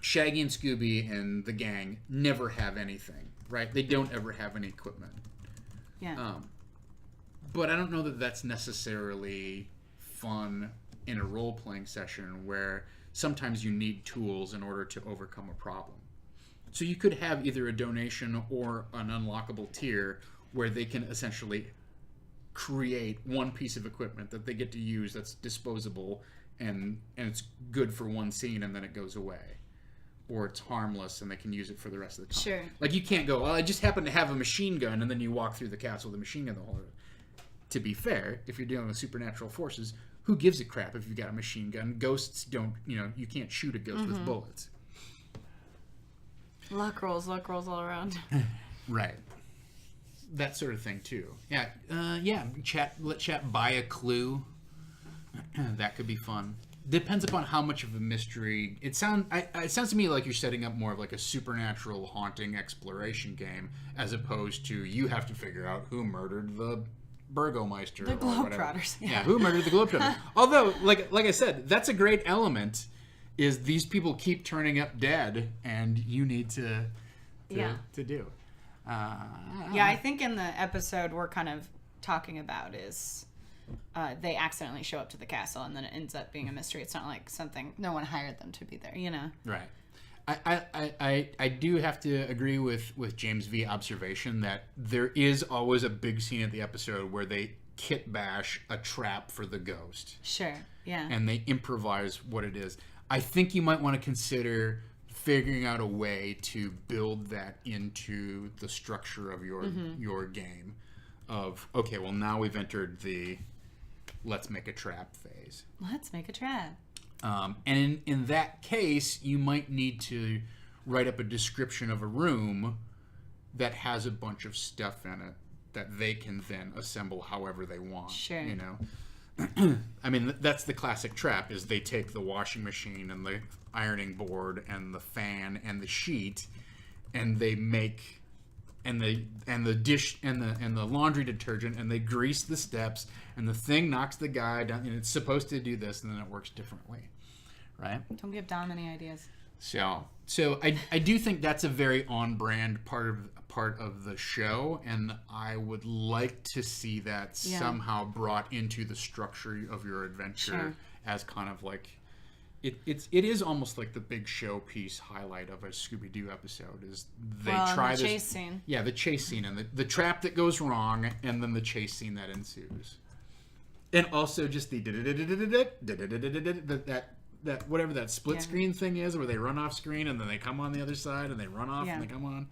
Shaggy and Scooby and the gang never have anything, right? They don't ever have any equipment. Yeah. But I don't know that that's necessarily fun in a role-playing session where sometimes you need tools in order to overcome a problem. So you could have either a donation or an unlockable tier where they can essentially create one piece of equipment that they get to use that's disposable and it's good for one scene and then it goes away. Or it's harmless and they can use it for the rest of the time. Sure. Like you can't go, well, I just happen to have a machine gun and then you walk through the castle with a machine gun the whole time. To be fair, if you're dealing with supernatural forces, who gives a crap if you've got a machine gun? Ghosts don't, you know, you can't shoot a ghost with bullets. Luck rolls all around. Right. That sort of thing too. Yeah. Let chat buy a clue. That could be fun. Depends upon how much of a mystery. It sounds to me like you're setting up more of like a supernatural haunting exploration game, as opposed to you have to figure out who murdered the Burgomeister. The or whatever. Globetrotters. Yeah, who murdered the Globetrotters? Although, like I said, that's a great element. Is these people keep turning up dead, and you need to do. Yeah, I think in the episode we're kind of talking about is they accidentally show up to the castle, and then it ends up being a mystery. It's not like something no one hired them to be there, you know. Right. I do have to agree with James V. observation that there is always a big scene at the episode where they kit bash a trap for the ghost. Sure. Yeah. And they improvise what it is. I think you might want to consider figuring out a way to build that into the structure of your game. Of okay, well now we've entered the let's make a trap phase. Let's make a trap. And in that case, you might need to write up a description of a room that has a bunch of stuff in it that they can then assemble however they want. Sure. You know, I mean, that's the classic trap: is they take the washing machine and the ironing board and the fan and the sheet, and they make and the dish and the laundry detergent, and they grease the steps, and the thing knocks the guy down, and it's supposed to do this, and then it works differently, right? Don't give Dom any ideas. So I do think that's a very on-brand part of the show, and I would like to see that somehow brought into the structure of your adventure as kind of like it is almost like the big showpiece highlight of a Scooby Doo episode is they try the this chase scene. Yeah, the chase scene and the trap that goes wrong, and then the chase scene that ensues, and also just the that whatever that split screen thing is, where they run off screen and then they come on the other side and they run off and they come on.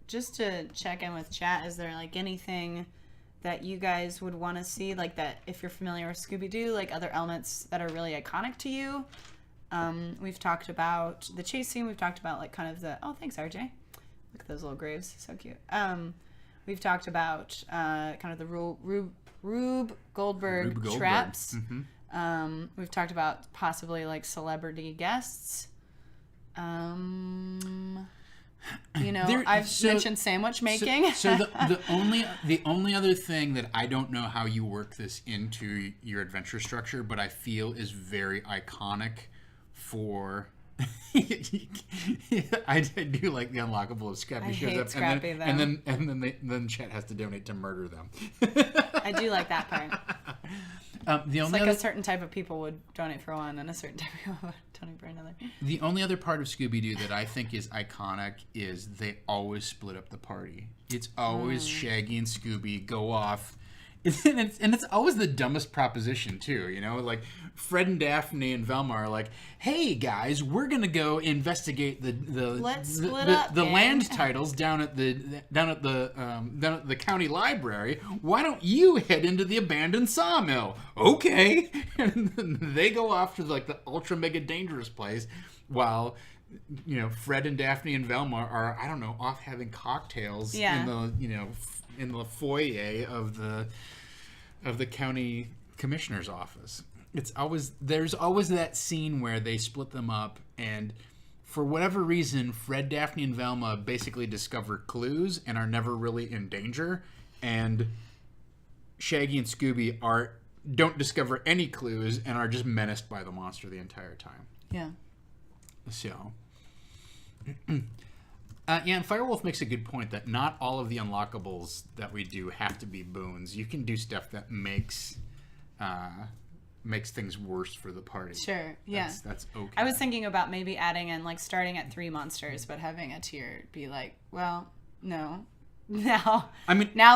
Just to check in with chat, is there like anything that you guys would want to see, like that if you're familiar with Scooby Doo, like other elements that are really iconic to you? We've talked about the chase scene. We've talked about like kind of the thanks RJ. Look at those little graves, so cute. We've talked about kind of the Rube Goldberg traps. Mm-hmm. We've talked about possibly like celebrity guests. I've mentioned sandwich making. So the only other thing that I don't know how you work this into your adventure structure, but I feel is very iconic for. I do like the unlockable of Scrappy shows up, Scrappy, and then Chet has to donate to murder them. I do like that part. It's like a certain type of people would donate for one, and a certain type of people would donate for another. The only other part of Scooby Doo that I think is iconic is they always split up the party. It's always Shaggy and Scooby go off. And it's always the dumbest proposition too, you know. Like Fred and Daphne and Velma are like, "Hey guys, we're gonna go investigate the land titles down at the county library. Why don't you head into the abandoned sawmill?" Okay, and then they go off to like the ultra mega dangerous place, while Fred and Daphne and Velma are off having cocktails in the foyer of the county commissioner's office. There's always that scene where they split them up, and for whatever reason, Fred, Daphne, and Velma basically discover clues and are never really in danger, and Shaggy and Scooby don't discover any clues and are just menaced by the monster the entire time. Yeah. So. And Firewolf makes a good point that not all of the unlockables that we do have to be boons. You can do stuff that makes things worse for the party. Sure, yeah. That's okay. I was thinking about maybe adding in, like, starting at 3 monsters, but having a tier be like, well, no. Now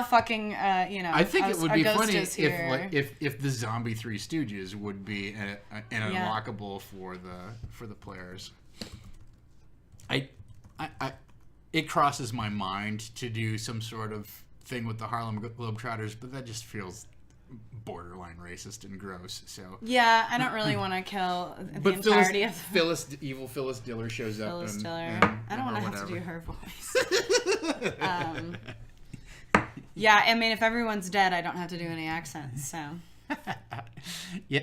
fucking, I think it would be funny if the Zombie Three Stooges would be an unlockable for the players. It crosses my mind to do some sort of thing with the Harlem Globetrotters, but that just feels borderline racist and gross. So yeah, I don't really want to kill the entirety of evil Phyllis Diller shows up. Phyllis Diller. I don't want to have to do her voice. Yeah, I mean, if everyone's dead, I don't have to do any accents. So yeah,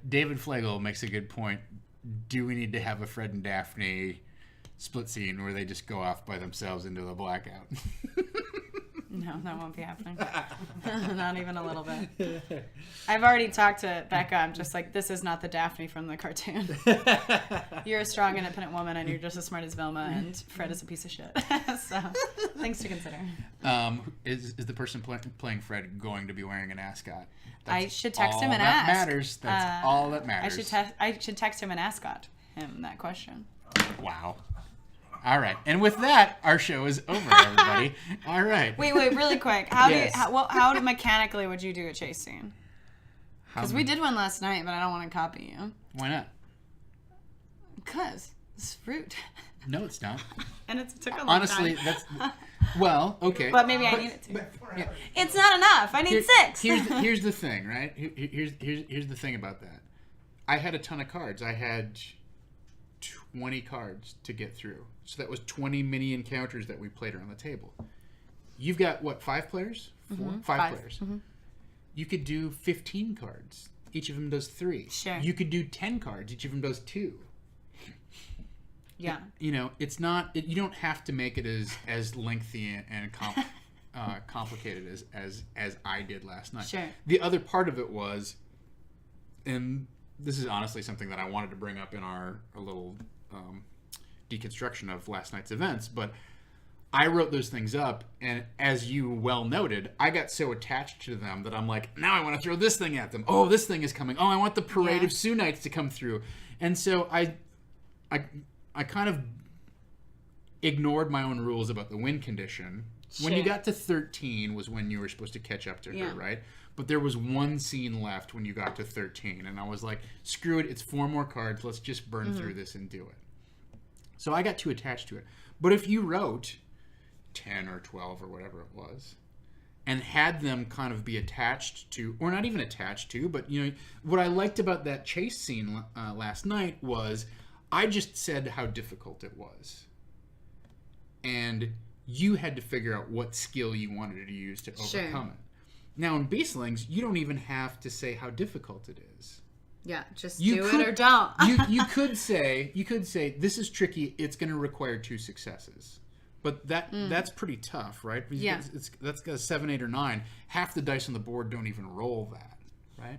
David Flegel makes a good point. Do we need to have a Fred and Daphne split scene where they just go off by themselves into the blackout? No, that won't be happening. Not even a little bit. I've already talked to Becca. I'm just like, this is not the Daphne from the cartoon. You're a strong, independent woman, and you're just as smart as Velma, and Fred is a piece of shit. So, things to consider. Is the person playing Fred going to be wearing an ascot? I should text him and ask. That's all that matters. I should text him and ask him that question. Wow. All right. And with that, our show is over, everybody. All right. Wait, really quick. How mechanically would you do a chase scene? Because we did one last night, but I don't want to copy you. Why not? Because it's fruit. No, it's not. And it took a long Honestly, time. that's... Well, okay. But maybe I need it to. Yeah. It's not enough. I need 6. Here's the thing, right? Here's the thing about that. I had a ton of cards. I had 20 cards to get through. So that was 20 mini encounters that we played around the table. You've got, what, 5 players? 4? 5 players. Mm-hmm. You could do 15 cards. Each of them does 3. Sure. You could do 10 cards. Each of them does 2. Yeah. It's not... you don't have to make it as lengthy and complicated as I did last night. Sure. The other part of it was... And this is honestly something that I wanted to bring up in our little deconstruction of last night's events, but I wrote those things up, and as you well noted, I got so attached to them that I'm like, now I want to throw this thing at them. Oh, this thing is coming. Oh, I want the Parade of Sioux Knights to come through. And so I kind of ignored my own rules about the win condition. Sure. When you got to 13 was when you were supposed to catch up to her, right? But there was one scene left when you got to 13, and I was like, screw it, it's 4 more cards, let's just burn through this and do it. So I got too attached to it. But if you wrote 10 or 12 or whatever it was, and had them kind of be attached to, or not even attached to, but what I liked about that chase scene last night was I just said how difficult it was. And you had to figure out what skill you wanted to use to overcome it. Now in Beastlings, you don't even have to say how difficult it is. Yeah, just do it or don't. you could say this is tricky. It's going to require 2 successes, but that's pretty tough, right? Because yeah, that's got a 7, 8, or 9. Half the dice on the board don't even roll that, right?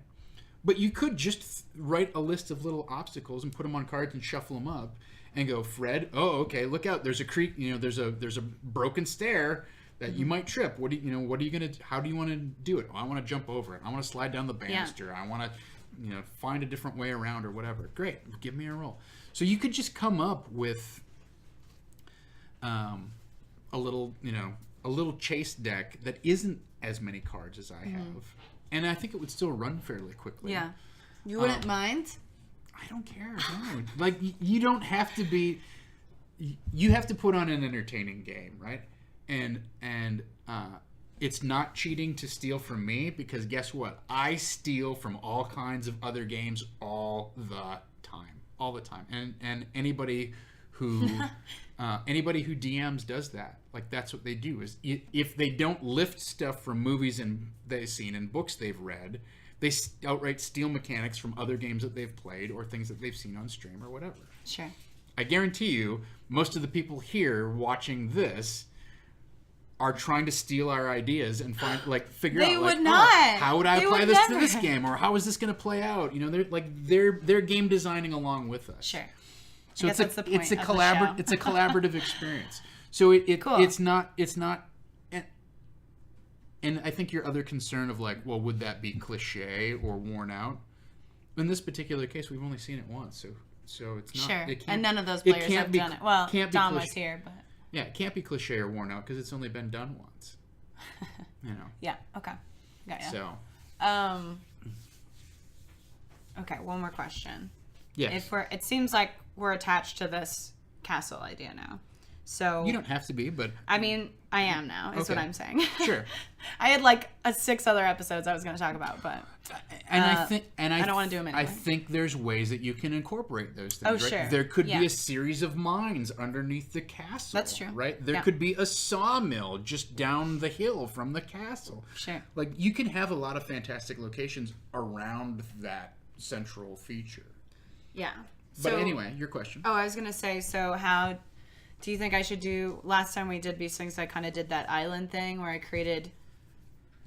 But you could just write a list of little obstacles and put them on cards and shuffle them up and go, Fred. Oh, okay. Look out! There's a creek. There's a broken stair that you might trip. What are you gonna? How do you want to do it? Oh, I want to jump over it. I want to slide down the banister. I want to, find a different way around or whatever. Great, give me a roll. So you could just come up with, a little chase deck that isn't as many cards as I have, and I think it would still run fairly quickly. Yeah, you wouldn't mind. I don't care. No. Like you don't have to be. You have to put on an entertaining game, right? And it's not cheating to steal from me, because guess what? I steal from all kinds of other games all the time. And anybody who DMs does that. Like that's what they do. Is if they don't lift stuff from movies and they've seen and books they've read, they outright steal mechanics from other games that they've played or things that they've seen on stream or whatever. Sure. I guarantee you, most of the people here watching this are trying to steal our ideas and figure out how would I apply this to this game, or how is this going to play out? They're game designing along with us. Sure. So it's a collaborative experience. So cool. it's not. And I think your other concern of would that be cliche or worn out? In this particular case, we've only seen it once, so it's not. Sure. And none of those players have done it. Well, Dom was here, but. Yeah, it can't be cliche or worn out because it's only been done once. Yeah. Okay. Got ya. So. Okay. One more question. Yes. It seems like we're attached to this castle idea now. So you don't have to be, but I mean, I am now. Is what I'm saying. Sure. I had 6 other episodes I was going to talk about, but I don't want to do them anyway. I think there's ways that you can incorporate those things. Oh, right? sure. There could be a series of mines underneath the castle. That's true. Right? There could be a sawmill just down the hill from the castle. Sure. You can have a lot of fantastic locations around that central feature. Yeah. But anyway, your question. Oh, I was going to say, so how do you think I should do? Last time we did these things, I kind of did that island thing where I created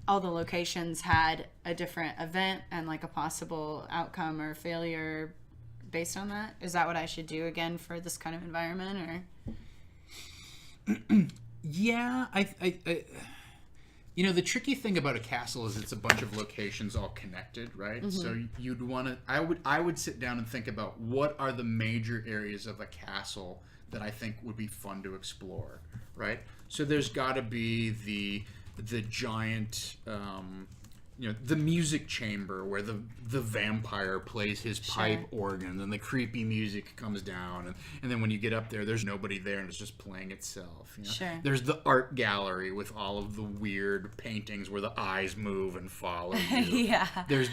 all the locations had a different event and a possible outcome or failure based on that. Is that what I should do again for this kind of environment, or? Yeah, I the tricky thing about a castle is it's a bunch of locations all connected, right? Mm-hmm. So you'd want to. I would sit down and think about what are the major areas of a castle that I think would be fun to explore, right? So there's got to be the giant the music chamber where the vampire plays his pipe organ, and the creepy music comes down, and then when you get up there, there's nobody there, and it's just playing itself. There's the art gallery with all of the weird paintings where the eyes move and follow you. There's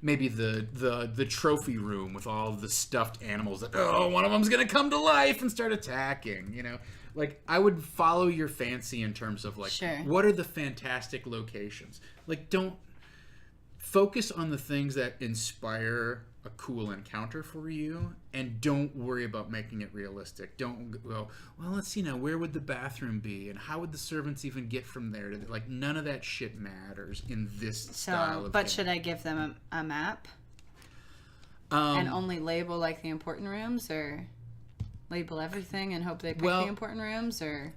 maybe the trophy room with all of the stuffed animals that one of them's gonna come to life and start attacking. Like, I would follow your fancy in terms of like, what are the fantastic locations? Like, don't focus on the things that inspire a cool encounter for you, and don't worry about making it realistic. Don't go, well, let's see now, where would the bathroom be, and how would the servants even get from there? Like, none of that shit matters in this style of game. Should I give them a map? And only label, like, the important rooms, or label everything and hope they pick the important rooms, or...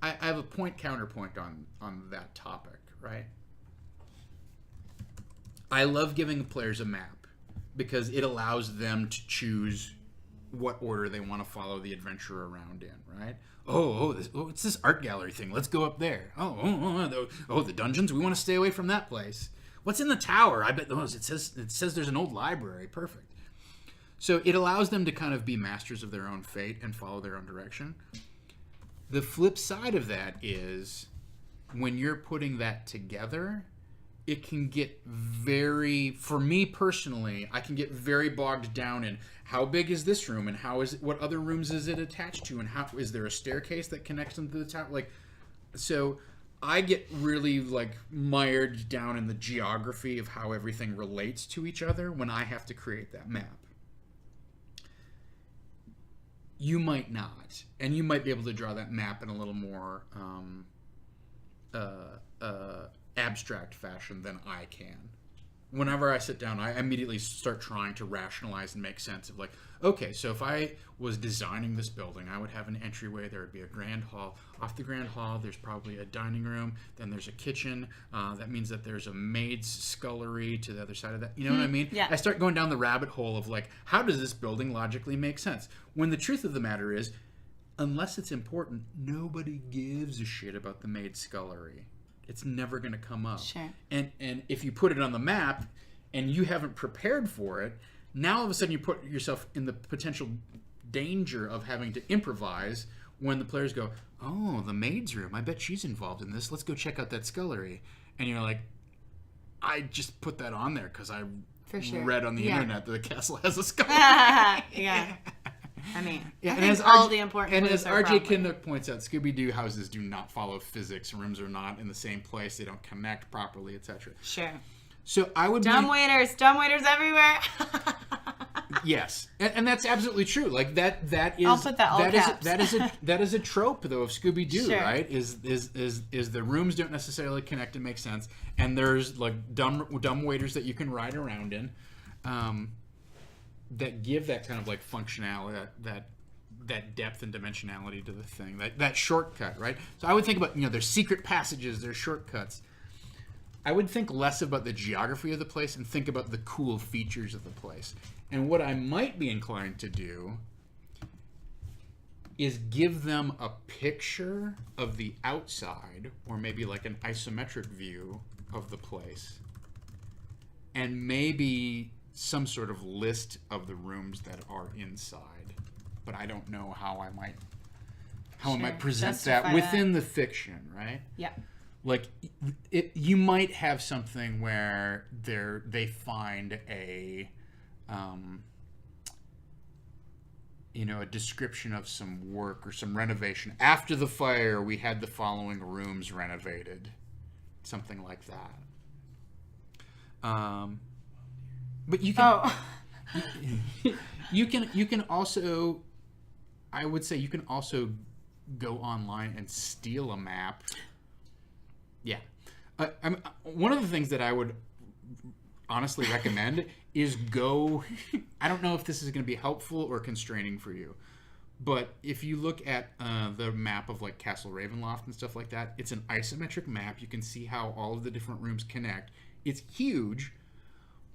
I have a counterpoint on that topic, right? I love giving players a map because it allows them to choose what order they want to follow the adventure around in, right? It's this art gallery thing. Let's go up there. The dungeons. We want to stay away from that place. What's in the tower? I bet it says there's an old library. Perfect. So it allows them to kind of be masters of their own fate and follow their own direction. The flip side of that is when you're putting that together, it can get for me personally, I can get very bogged down in how big is this room, and what other rooms is it attached to, and how is there a staircase that connects them to the top? Like, so I get really like mired down in the geography of how everything relates to each other when I have to create that map. You might not, and you might be able to draw that map in a little more abstract fashion than I can. Whenever I sit down, I immediately start trying to rationalize and make sense of like, okay, so if I was designing this building, I would have an entryway, there would be a grand hall. Off the grand hall, there's probably a dining room, then there's a kitchen. That means that there's a maid's scullery to the other side of that. You know what I mean? Yeah. I start going down the rabbit hole of like, how does this building logically make sense? When the truth of the matter is, unless it's important, nobody gives a shit about the maid's scullery. It's never going to come up. Sure. And if you put it on the map and you haven't prepared for it, now all of a sudden you put yourself in the potential danger of having to improvise when the players go, oh, the maid's room, I bet she's involved in this. Let's go check out that scullery. And you're like, I just put that on there because I read on the internet that the castle has a scullery. Yeah. I mean, and as all the important and as R.J. probably... Kinnock points out, Scooby Doo houses do not follow physics. Rooms are not in the same place. They don't connect properly, etc. Sure. So I would dumb waiters everywhere. Yes, and that's absolutely true. Like that is. I'll put that all caps. That is a trope though of Scooby Doo, sure. right? Is the rooms don't necessarily connect and make sense, and there's like dumb waiters that you can ride around in. That give that kind of like functionality, that depth and dimensionality to the thing, that shortcut, right? So I would think about, there's secret passages, there's shortcuts. I would think less about the geography of the place and think about the cool features of the place. And what I might be inclined to do is give them a picture of the outside, or maybe like an isometric view of the place, and maybe some sort of list of the rooms that are inside, but I don't know how I might present that within the fiction, right? Yeah. Like you might have something where they find a a description of some work or some renovation. After the fire, we had the following rooms renovated, something like that. But you can, you can also, I would say you can also go online and steal a map. Yeah. One of the things that I would honestly recommend is go, I don't know if this is going to be helpful or constraining for you, but if you look at the map of like Castle Ravenloft and stuff like that, it's an isometric map. You can see how all of the different rooms connect. It's huge.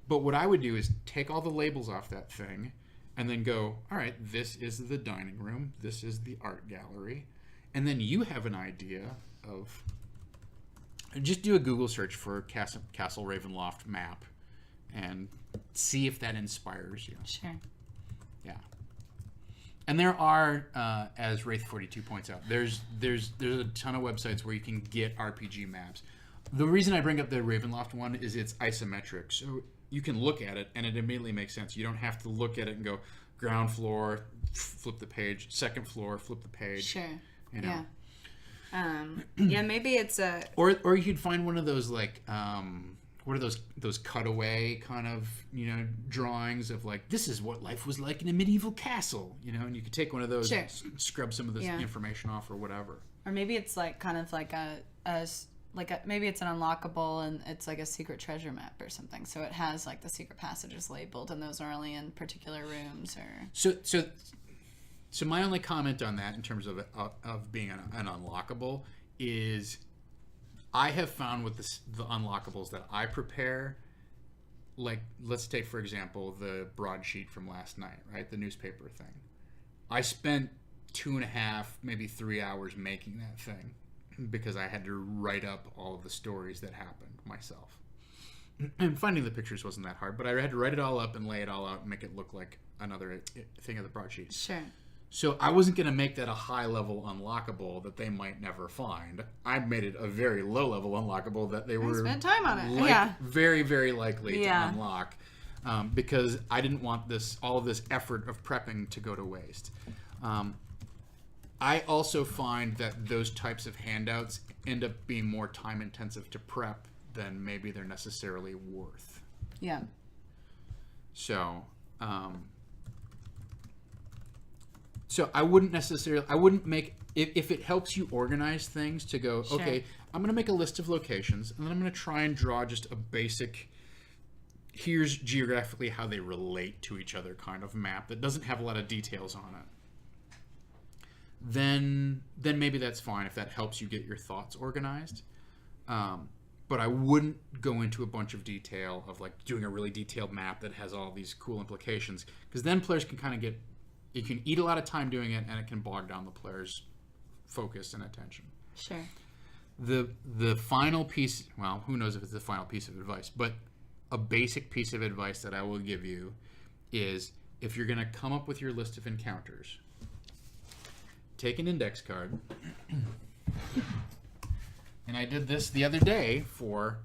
But what I would do is take all the labels off that thing and then go, all right, this is the dining room. This is the art gallery. And then you have an idea of just do a Google search for Castle Ravenloft map and see if that inspires you. Sure. Yeah. And there are, as Wraith42 points out, there's a ton of websites where you can get RPG maps. The reason I bring up the Ravenloft one is it's isometric, so you can look at it and it immediately makes sense. You don't have to look at it and go ground floor, flip the page, second floor, flip the page. Sure. You know? Yeah. Yeah, maybe it's a... Or you could find one of those, like, what are those cutaway kind of, drawings of, like, this is what life was like in a medieval castle, and you could take one of those, sure. Scrub some of this information off or whatever. Or maybe it's, like, kind of like maybe it's an unlockable and it's like a secret treasure map or something. So it has, like, the secret passages labeled and those are only in particular rooms or... So my only comment on that in terms of being an unlockable is I have found with the unlockables that I prepare, like, let's take, for example, the broadsheet from last night, right? The newspaper thing. I spent 2.5, maybe 3 hours making that thing because I had to write up all of the stories that happened myself. And finding the pictures wasn't that hard, but I had to write it all up and lay it all out and make it look like another thing of the broadsheet. Sure. So I wasn't going to make that a high-level unlockable that they might never find. I made it a very low-level unlockable that they were spent time on it. very, very likely to unlock because I didn't want all of this effort of prepping to go to waste. I also find that those types of handouts end up being more time-intensive to prep than maybe they're necessarily worth. Yeah. So... So I wouldn't make, if it helps you organize things to go, sure. Okay, I'm going to make a list of locations, and then I'm going to try and draw just a basic, here's geographically how they relate to each other kind of map that doesn't have a lot of details on it. Then maybe that's fine if that helps you get your thoughts organized. But I wouldn't go into a bunch of detail of, like, doing a really detailed map that has all these cool implications, because then players can kind of you can eat a lot of time doing it, and it can bog down the player's focus and attention. Sure. The final piece, well, who knows if it's the final piece of advice, but a basic piece of advice that I will give you is if you're going to come up with your list of encounters, take an index card. And I did this the other day for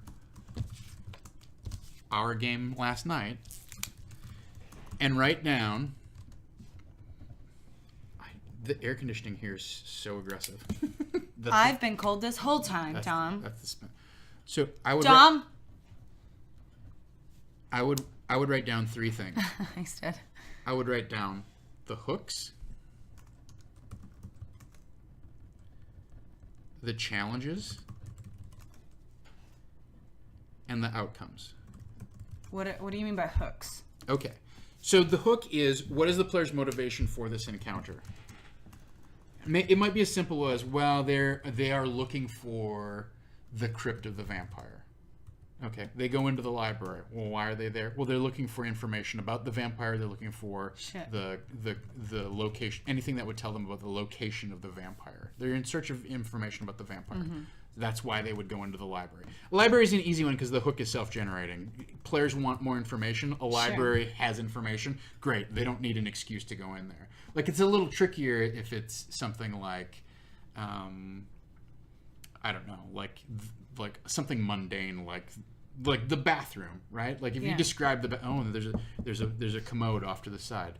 our game last night, and write down... The air conditioning here is so aggressive. I've been cold this whole time, Dom. So I would. Dom. I would write down 3 things. Thanks, Dad. I would write down the hooks, the challenges, and the outcomes. What do you mean by hooks? Okay, so the hook is, what is the player's motivation for this encounter? It might be as simple as, well, they are looking for the crypt of the vampire. Okay, they go into the library. Well, why are they there? Well, they're looking for information about the vampire. They're looking for the location, anything that would tell them about the location of the vampire. They're in search of information about the vampire. Mm-hmm. That's why they would go into the library. A library is an easy one because the hook is self-generating. Players want more information. A library has information. Great. They don't need an excuse to go in there. Like, it's a little trickier if it's something like, I don't know, like something mundane, like the bathroom, right? Like if you describe there's a commode off to the side.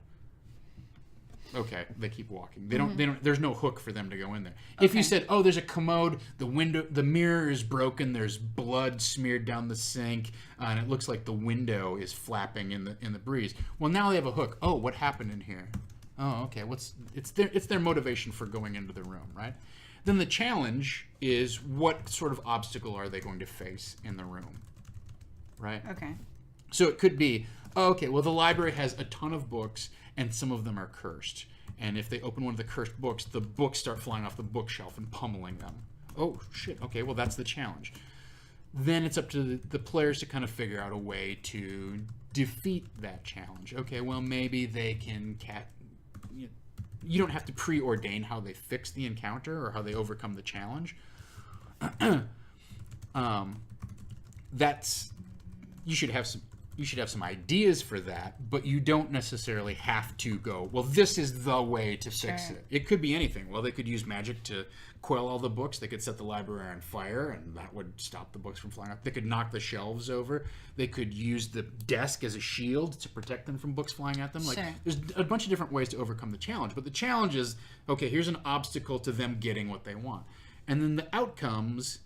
Okay, they keep walking. They don't. There's no hook for them to go in there. Okay. If you said, "Oh, there's a commode. The mirror is broken. There's blood smeared down the sink, and it looks like the window is flapping in the breeze." Well, now they have a hook. Oh, what happened in here? Oh, okay. It's their motivation for going into the room, right? Then the challenge is, what sort of obstacle are they going to face in the room, right? Okay. So it could be, oh, okay, well, the library has a ton of books, and some of them are cursed. And if they open one of the cursed books, the books start flying off the bookshelf and pummeling them. Oh, shit. Okay, well, that's the challenge. Then it's up to the players to kind of figure out a way to defeat that challenge. Okay, well, maybe they can... You don't have to preordain how they fix the encounter or how they overcome the challenge. that's you should have some ideas for that, but you don't necessarily have to go, well, this is the way to fix it. It could be anything. Well, they could use magic to quell all the books. They could set the library on fire, and that would stop the books from flying up. They could knock the shelves over. They could use the desk as a shield to protect them from books flying at them. Like, there's a bunch of different ways to overcome the challenge. But the challenge is, okay, here's an obstacle to them getting what they want. And then the outcomes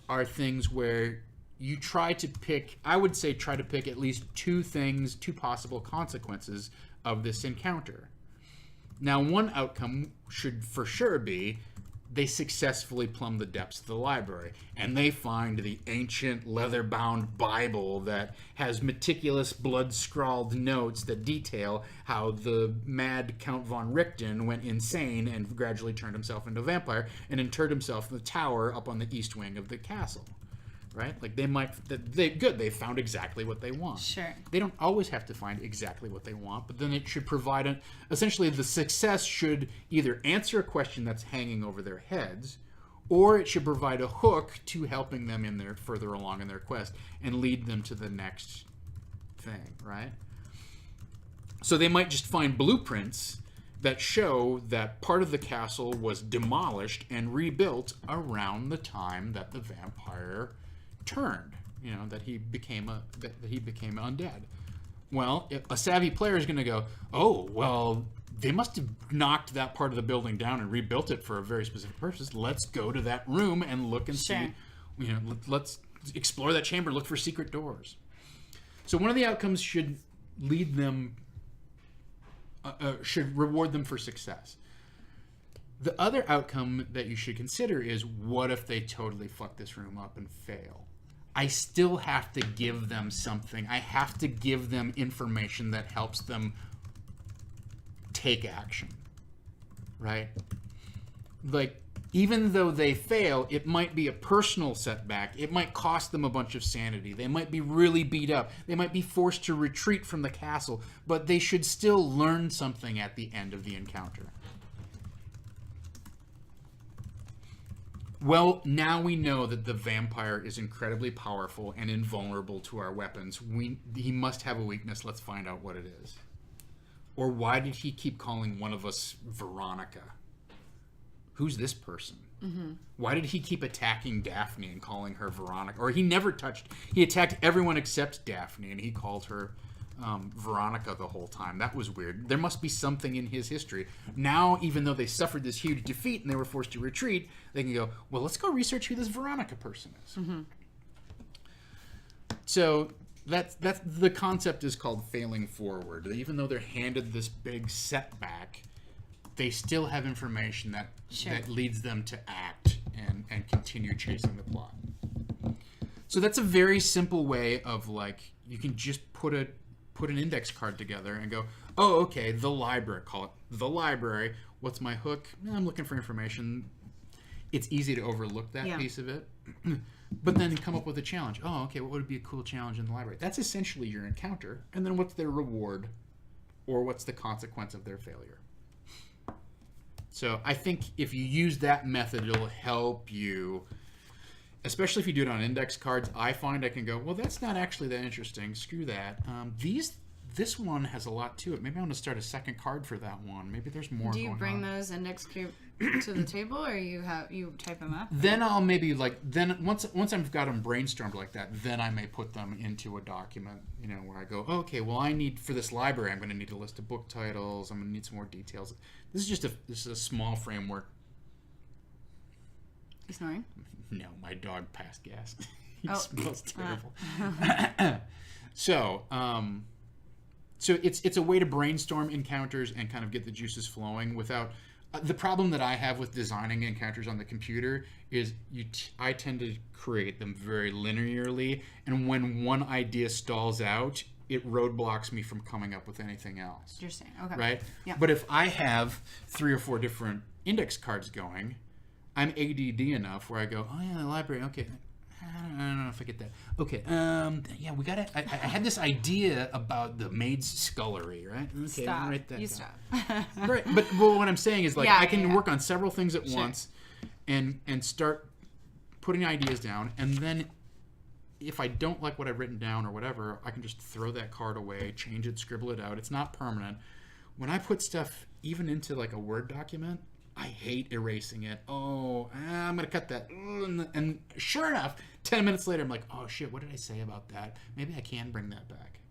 are things where you try to pick at least two possible consequences of this encounter. Now, one outcome should for sure be they successfully plumb the depths of the library, and they find the ancient leather-bound Bible that has meticulous blood-scrawled notes that detail how the mad Count von Richten went insane and gradually turned himself into a vampire and interred himself in the tower up on the east wing of the castle. Right? Like, they found exactly what they want. Sure. They don't always have to find exactly what they want, but then it should provide essentially the success should either answer a question that's hanging over their heads, or it should provide a hook to helping them further along in their quest and lead them to the next thing, right? So they might just find blueprints that show that part of the castle was demolished and rebuilt around the time that the vampire turned, that he became undead. Well, a savvy player is going to go, oh, well, they must have knocked that part of the building down and rebuilt it for a very specific purpose. Let's go to that room and look and see. Let's explore that chamber, look for secret doors. So one of the outcomes should lead them, should reward them for success. The other outcome that you should consider is, what if they totally fuck this room up and fail? I still have to give them something. I have to give them information that helps them take action, right? Like, even though they fail, it might be a personal setback. It might cost them a bunch of sanity. They might be really beat up. They might be forced to retreat from the castle, but they should still learn something at the end of the encounter. Well, now we know that the vampire is incredibly powerful and invulnerable to our weapons. He must have a weakness. Let's find out what it is. Or why did he keep calling one of us Veronica? Who's this person? Mm-hmm. Why did he keep attacking Daphne and calling her Veronica? Or he attacked everyone except Daphne, and he called her Veronica the whole time. That was weird. There must be something in his history. Now, even though they suffered this huge defeat and they were forced to retreat, they can go, well, let's go research who this Veronica person is. Mm-hmm. So that's the concept is called failing forward. Even though they're handed this big setback, they still have information that leads them to act and continue chasing the plot. So that's a very simple way of, like, you can just put an index card together and go, oh, okay, the library. Call it the library. What's my hook? I'm looking for information. It's easy to overlook that piece of it. But then come up with a challenge. Oh, okay, what would be a cool challenge in the library? That's essentially your encounter. And then what's their reward? Or what's the consequence of their failure? So I think if you use that method, it'll help you, especially if you do it on index cards. I find I can go, well, that's not actually that interesting. Screw that. This one has a lot to it. Maybe I want to start a second card for that one. Maybe there's more. Do you bring those index cube to the table, or you type them up? Then I'll maybe once I've got them brainstormed like that, then I may put them into a document. Where I go, okay, well, for this library, I'm going to need a list of book titles. I'm going to need some more details. This is a small framework. You snoring? No, my dog passed gas. He smells terrible. So it's a way to brainstorm encounters and kind of get the juices flowing without. The problem that I have with designing encounters on the computer is I tend to create them very linearly, and when one idea stalls out, it roadblocks me from coming up with anything else. Interesting. Okay. Right? Yeah. But if I have 3 or 4 different index cards going, I'm ADD enough where I go, oh yeah, the library, okay. I don't know if I get that. Okay, we got it. I had this idea about the maid's scullery, right? Okay, stop. Write that You down. stop. Right, but what I'm saying is, like, I can work on several things at once and start putting ideas down, and then if I don't like what I've written down or whatever, I can just throw that card away, change it, scribble it out. It's not permanent. When I put stuff even into like a Word document, I hate erasing it. Oh, I'm going to cut that. And sure enough, 10 minutes later, I'm like, oh shit, what did I say about that? Maybe I can bring that back.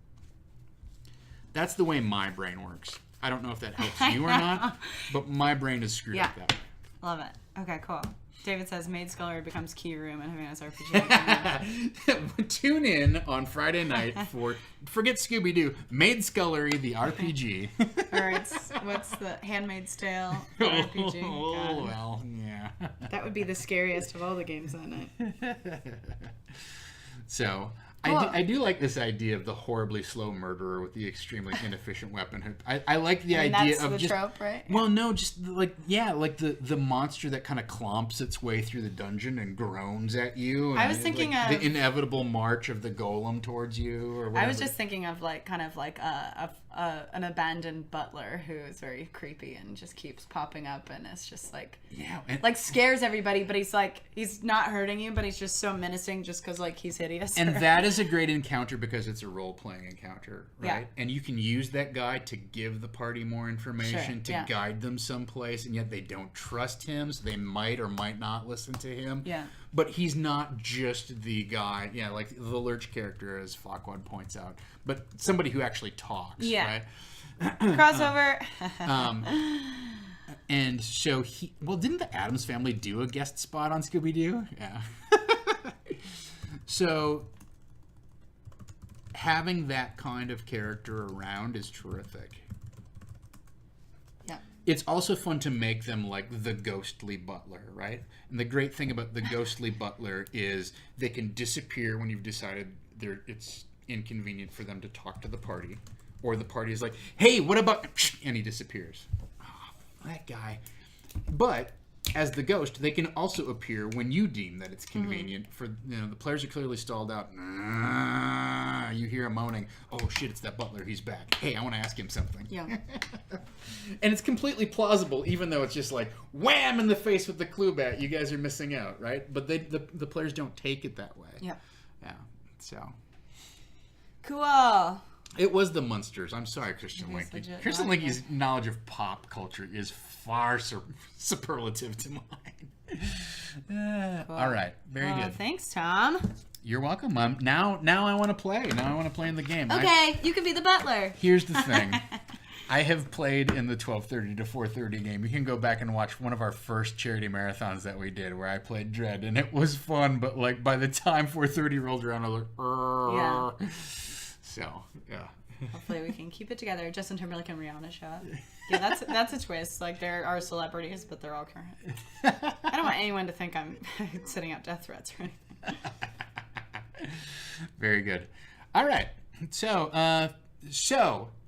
That's the way my brain works. I don't know if that helps you or not, but my brain is screwed up that way. Love it. Okay, cool. David says Maid Scullery becomes Key Room in Havana's RPG. Tune in on Friday night for, forget Scooby Doo, Maid Scullery, the RPG. Or what's the Handmaid's Tale RPG? Oh, well, yeah. That would be the scariest of all the games that night. So, Cool. I do like this idea of the horribly slow murderer with the extremely inefficient weapon. I like the idea of the just trope, right? Well, no, just like the monster that kind of clomps its way through the dungeon and groans at you. And I was thinking like of the inevitable march of the golem towards you, or whatever. I was just thinking of like kind of like an abandoned butler who is very creepy and just keeps popping up, and it's just like like scares everybody, but he's not hurting you, but he's just so menacing just because like he's hideous. And that is a great encounter because it's a role-playing encounter, right? Yeah. And you can use that guy to give the party more information, to guide them someplace, and yet they don't trust him, so they might or might not listen to him. Yeah. But he's not just the guy, like the Lurch character, as Farquaad points out, but somebody who actually talks, right? Crossover. And so didn't the Addams Family do a guest spot on Scooby Doo? Yeah. So having that kind of character around is terrific. Yeah. It's also fun to make them like the ghostly butler, right? And the great thing about the ghostly butler is they can disappear when you've decided it's inconvenient for them to talk to the party. Or the party is like, hey, what about... And he disappears. Oh, that guy. But as the ghost, they can also appear when you deem that it's convenient. For the players are clearly stalled out. You hear him moaning. Oh shit, it's that butler. He's back. Hey, I want to ask him something. Yeah. And it's completely plausible, even though it's just like wham in the face with the clue bat. You guys are missing out, right? But the players don't take it that way. Yeah. Yeah. So. Cool. It was the Munsters. I'm sorry, Christian It is Linky. legit Christian not Linky's knowledge of pop culture is far superlative to mine. All right. Very good. Thanks, Tom. You're welcome. Now I want to play. Now I want to play in the game. Okay, you can be the butler. Here's the thing. I have played in the 12:30 to 4:30 game. You can go back and watch one of our first charity marathons that we did where I played Dread, and it was fun, but like by the time 4:30 rolled around, I was like, yeah. So, yeah. Hopefully we can keep it together. Justin Timberlake and Rihanna show up. Yeah, that's a twist. Like, there are celebrities, but they're all current. I don't want anyone to think I'm setting up death threats or anything. Very good. All right. So,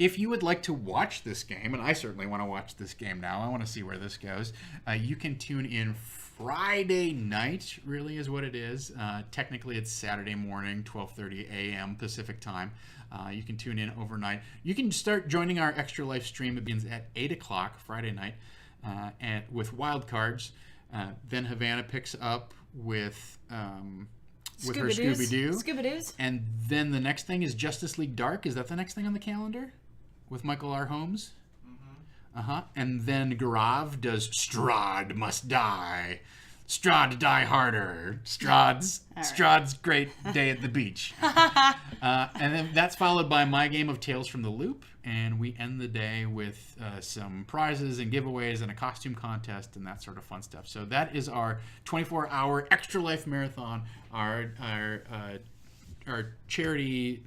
if you would like to watch this game, and I certainly want to watch this game now, I want to see where this goes, you can tune in Friday night, really is what it is. Technically, it's Saturday morning, 12:30 a.m. Pacific time. You can tune in overnight. You can start joining our Extra Life stream. It begins at 8 o'clock Friday night and with wild cards. Then Havana picks up with her Scooby Doo. Scooby Doos. And then the next thing is Justice League Dark. Is that the next thing on the calendar? With Michael R. Holmes? And then Gaurav does Strahd Must Die. Strahd Die Harder. Strahd's Great Day at the Beach. And then that's followed by my game of Tales from the Loop. And we end the day with some prizes and giveaways and a costume contest and that sort of fun stuff. So that is our 24-hour Extra Life Marathon. Our charity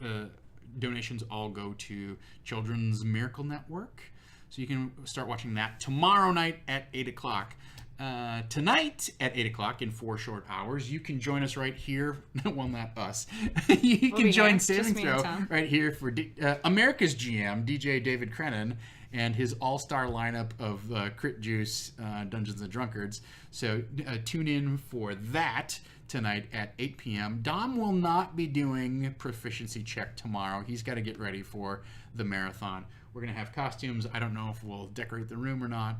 donations all go to Children's Miracle Network. So you can start watching that tomorrow night at 8 o'clock. Tonight at 8 o'clock in 4 short hours, you can join us right here. Well, not us. You can join Saving Throw right here for America's GM, DJ David Crennan, and his all-star lineup of Crit Juice, Dungeons and Drunkards. So tune in for that tonight at 8 p.m. Dom will not be doing proficiency check tomorrow. He's got to get ready for the marathon. We're going to have costumes. I don't know if we'll decorate the room or not.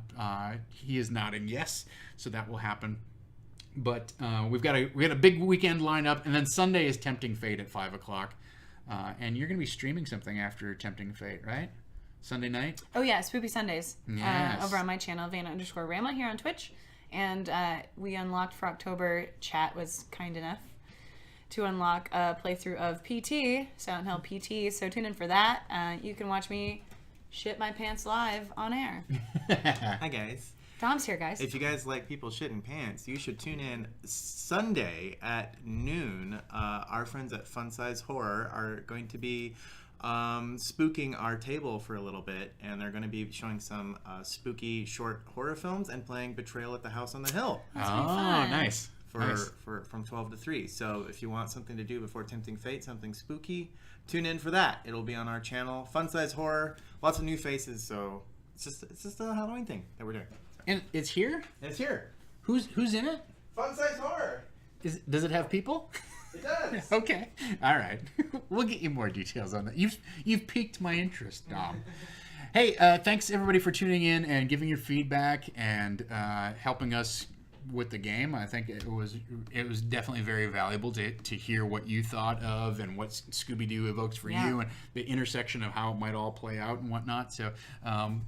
He is nodding yes, so that will happen. But we got a big weekend lined up, and then Sunday is Tempting Fate at 5:00. And you're going to be streaming something after Tempting Fate, right? Sunday night? Oh, yeah, Spoopy Sundays. Yes. Over on my channel, Vanna_Rama here on Twitch. And we unlocked for October, chat was kind enough to unlock a playthrough of PT, Silent Hill PT. So tune in for that. You can watch me shit my pants live on air. Hi, guys. Dom's here, guys. If you guys like people shitting pants, you should tune in Sunday at noon. Our friends at Fun Size Horror are going to be spooking our table for a little bit, and they're going to be showing some spooky short horror films and playing Betrayal at the House on the Hill. That's gonna be fun. Nice. For from 12 to 3. So if you want something to do before Tempting Fate, something spooky, tune in for that. It'll be on our channel. Fun Size Horror, lots of new faces, so it's just a Halloween thing that we're doing. And it's here? It's here. Who's in it? Fun Size Horror. Does it have people? It does. Okay. All right. We'll get you more details on that. You've piqued my interest, Dom. Hey, thanks everybody for tuning in and giving your feedback and helping us with the game. I think it was definitely very valuable to hear what you thought of and what Scooby Doo evokes for you and the intersection of how it might all play out and whatnot. So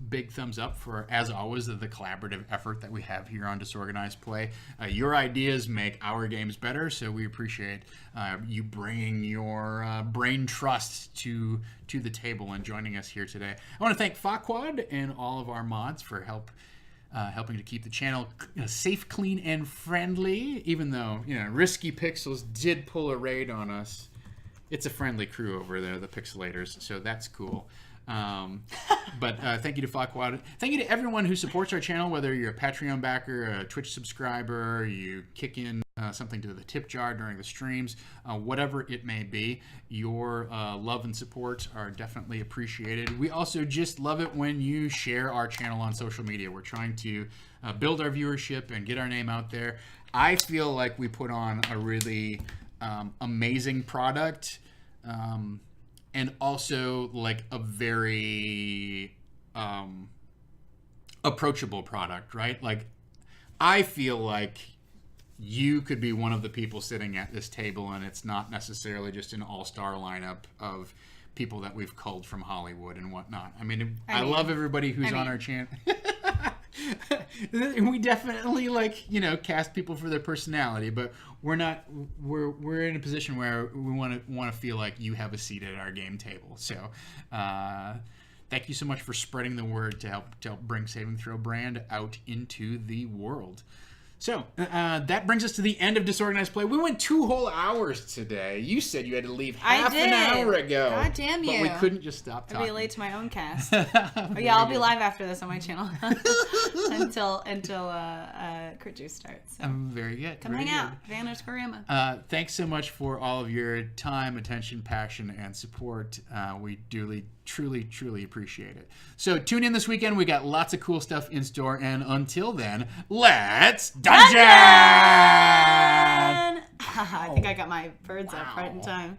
big thumbs up for, as always, the collaborative effort that we have here on Disorganized Play. Your ideas make our games better, so we appreciate you bringing your brain trust to the table and joining us here today. I want to thank Faqquad and all of our mods for helping to keep the channel safe, clean, and friendly. Even though, Risky Pixels did pull a raid on us. It's a friendly crew over there, the Pixelators, so that's cool. But thank you to Faqquad. Thank you to everyone who supports our channel, whether you're a Patreon backer, a Twitch subscriber, you kick in something to the tip jar during the streams, whatever it may be. Your love and support are definitely appreciated. We also just love it when you share our channel on social media. We're trying to build our viewership and get our name out there. I feel like we put on a really amazing product. And also like a very approachable product, right? Like, I feel like you could be one of the people sitting at this table, and it's not necessarily just an all-star lineup of people that we've culled from Hollywood and whatnot. I mean, I love everybody who's on our channel. We definitely cast people for their personality, but we're in a position where we want to feel like you have a seat at our game table. So thank you so much for spreading the word to help bring Saving Throw brand out into the world. So that brings us to the end of Disorganized Play. We went 2 whole hours today. You said you had to leave half an hour ago. God damn you. But we couldn't just stop talking. I'll be late to my own cast. But yeah, I'll be live after this on my channel until Crit Juice starts. So. Very good. Come hang out. Vanna_Rama. Thanks so much for all of your time, attention, passion, and support. We truly appreciate it. So tune in this weekend. We got lots of cool stuff in store. And until then, let's dungeon! I think I got my birds up right in time.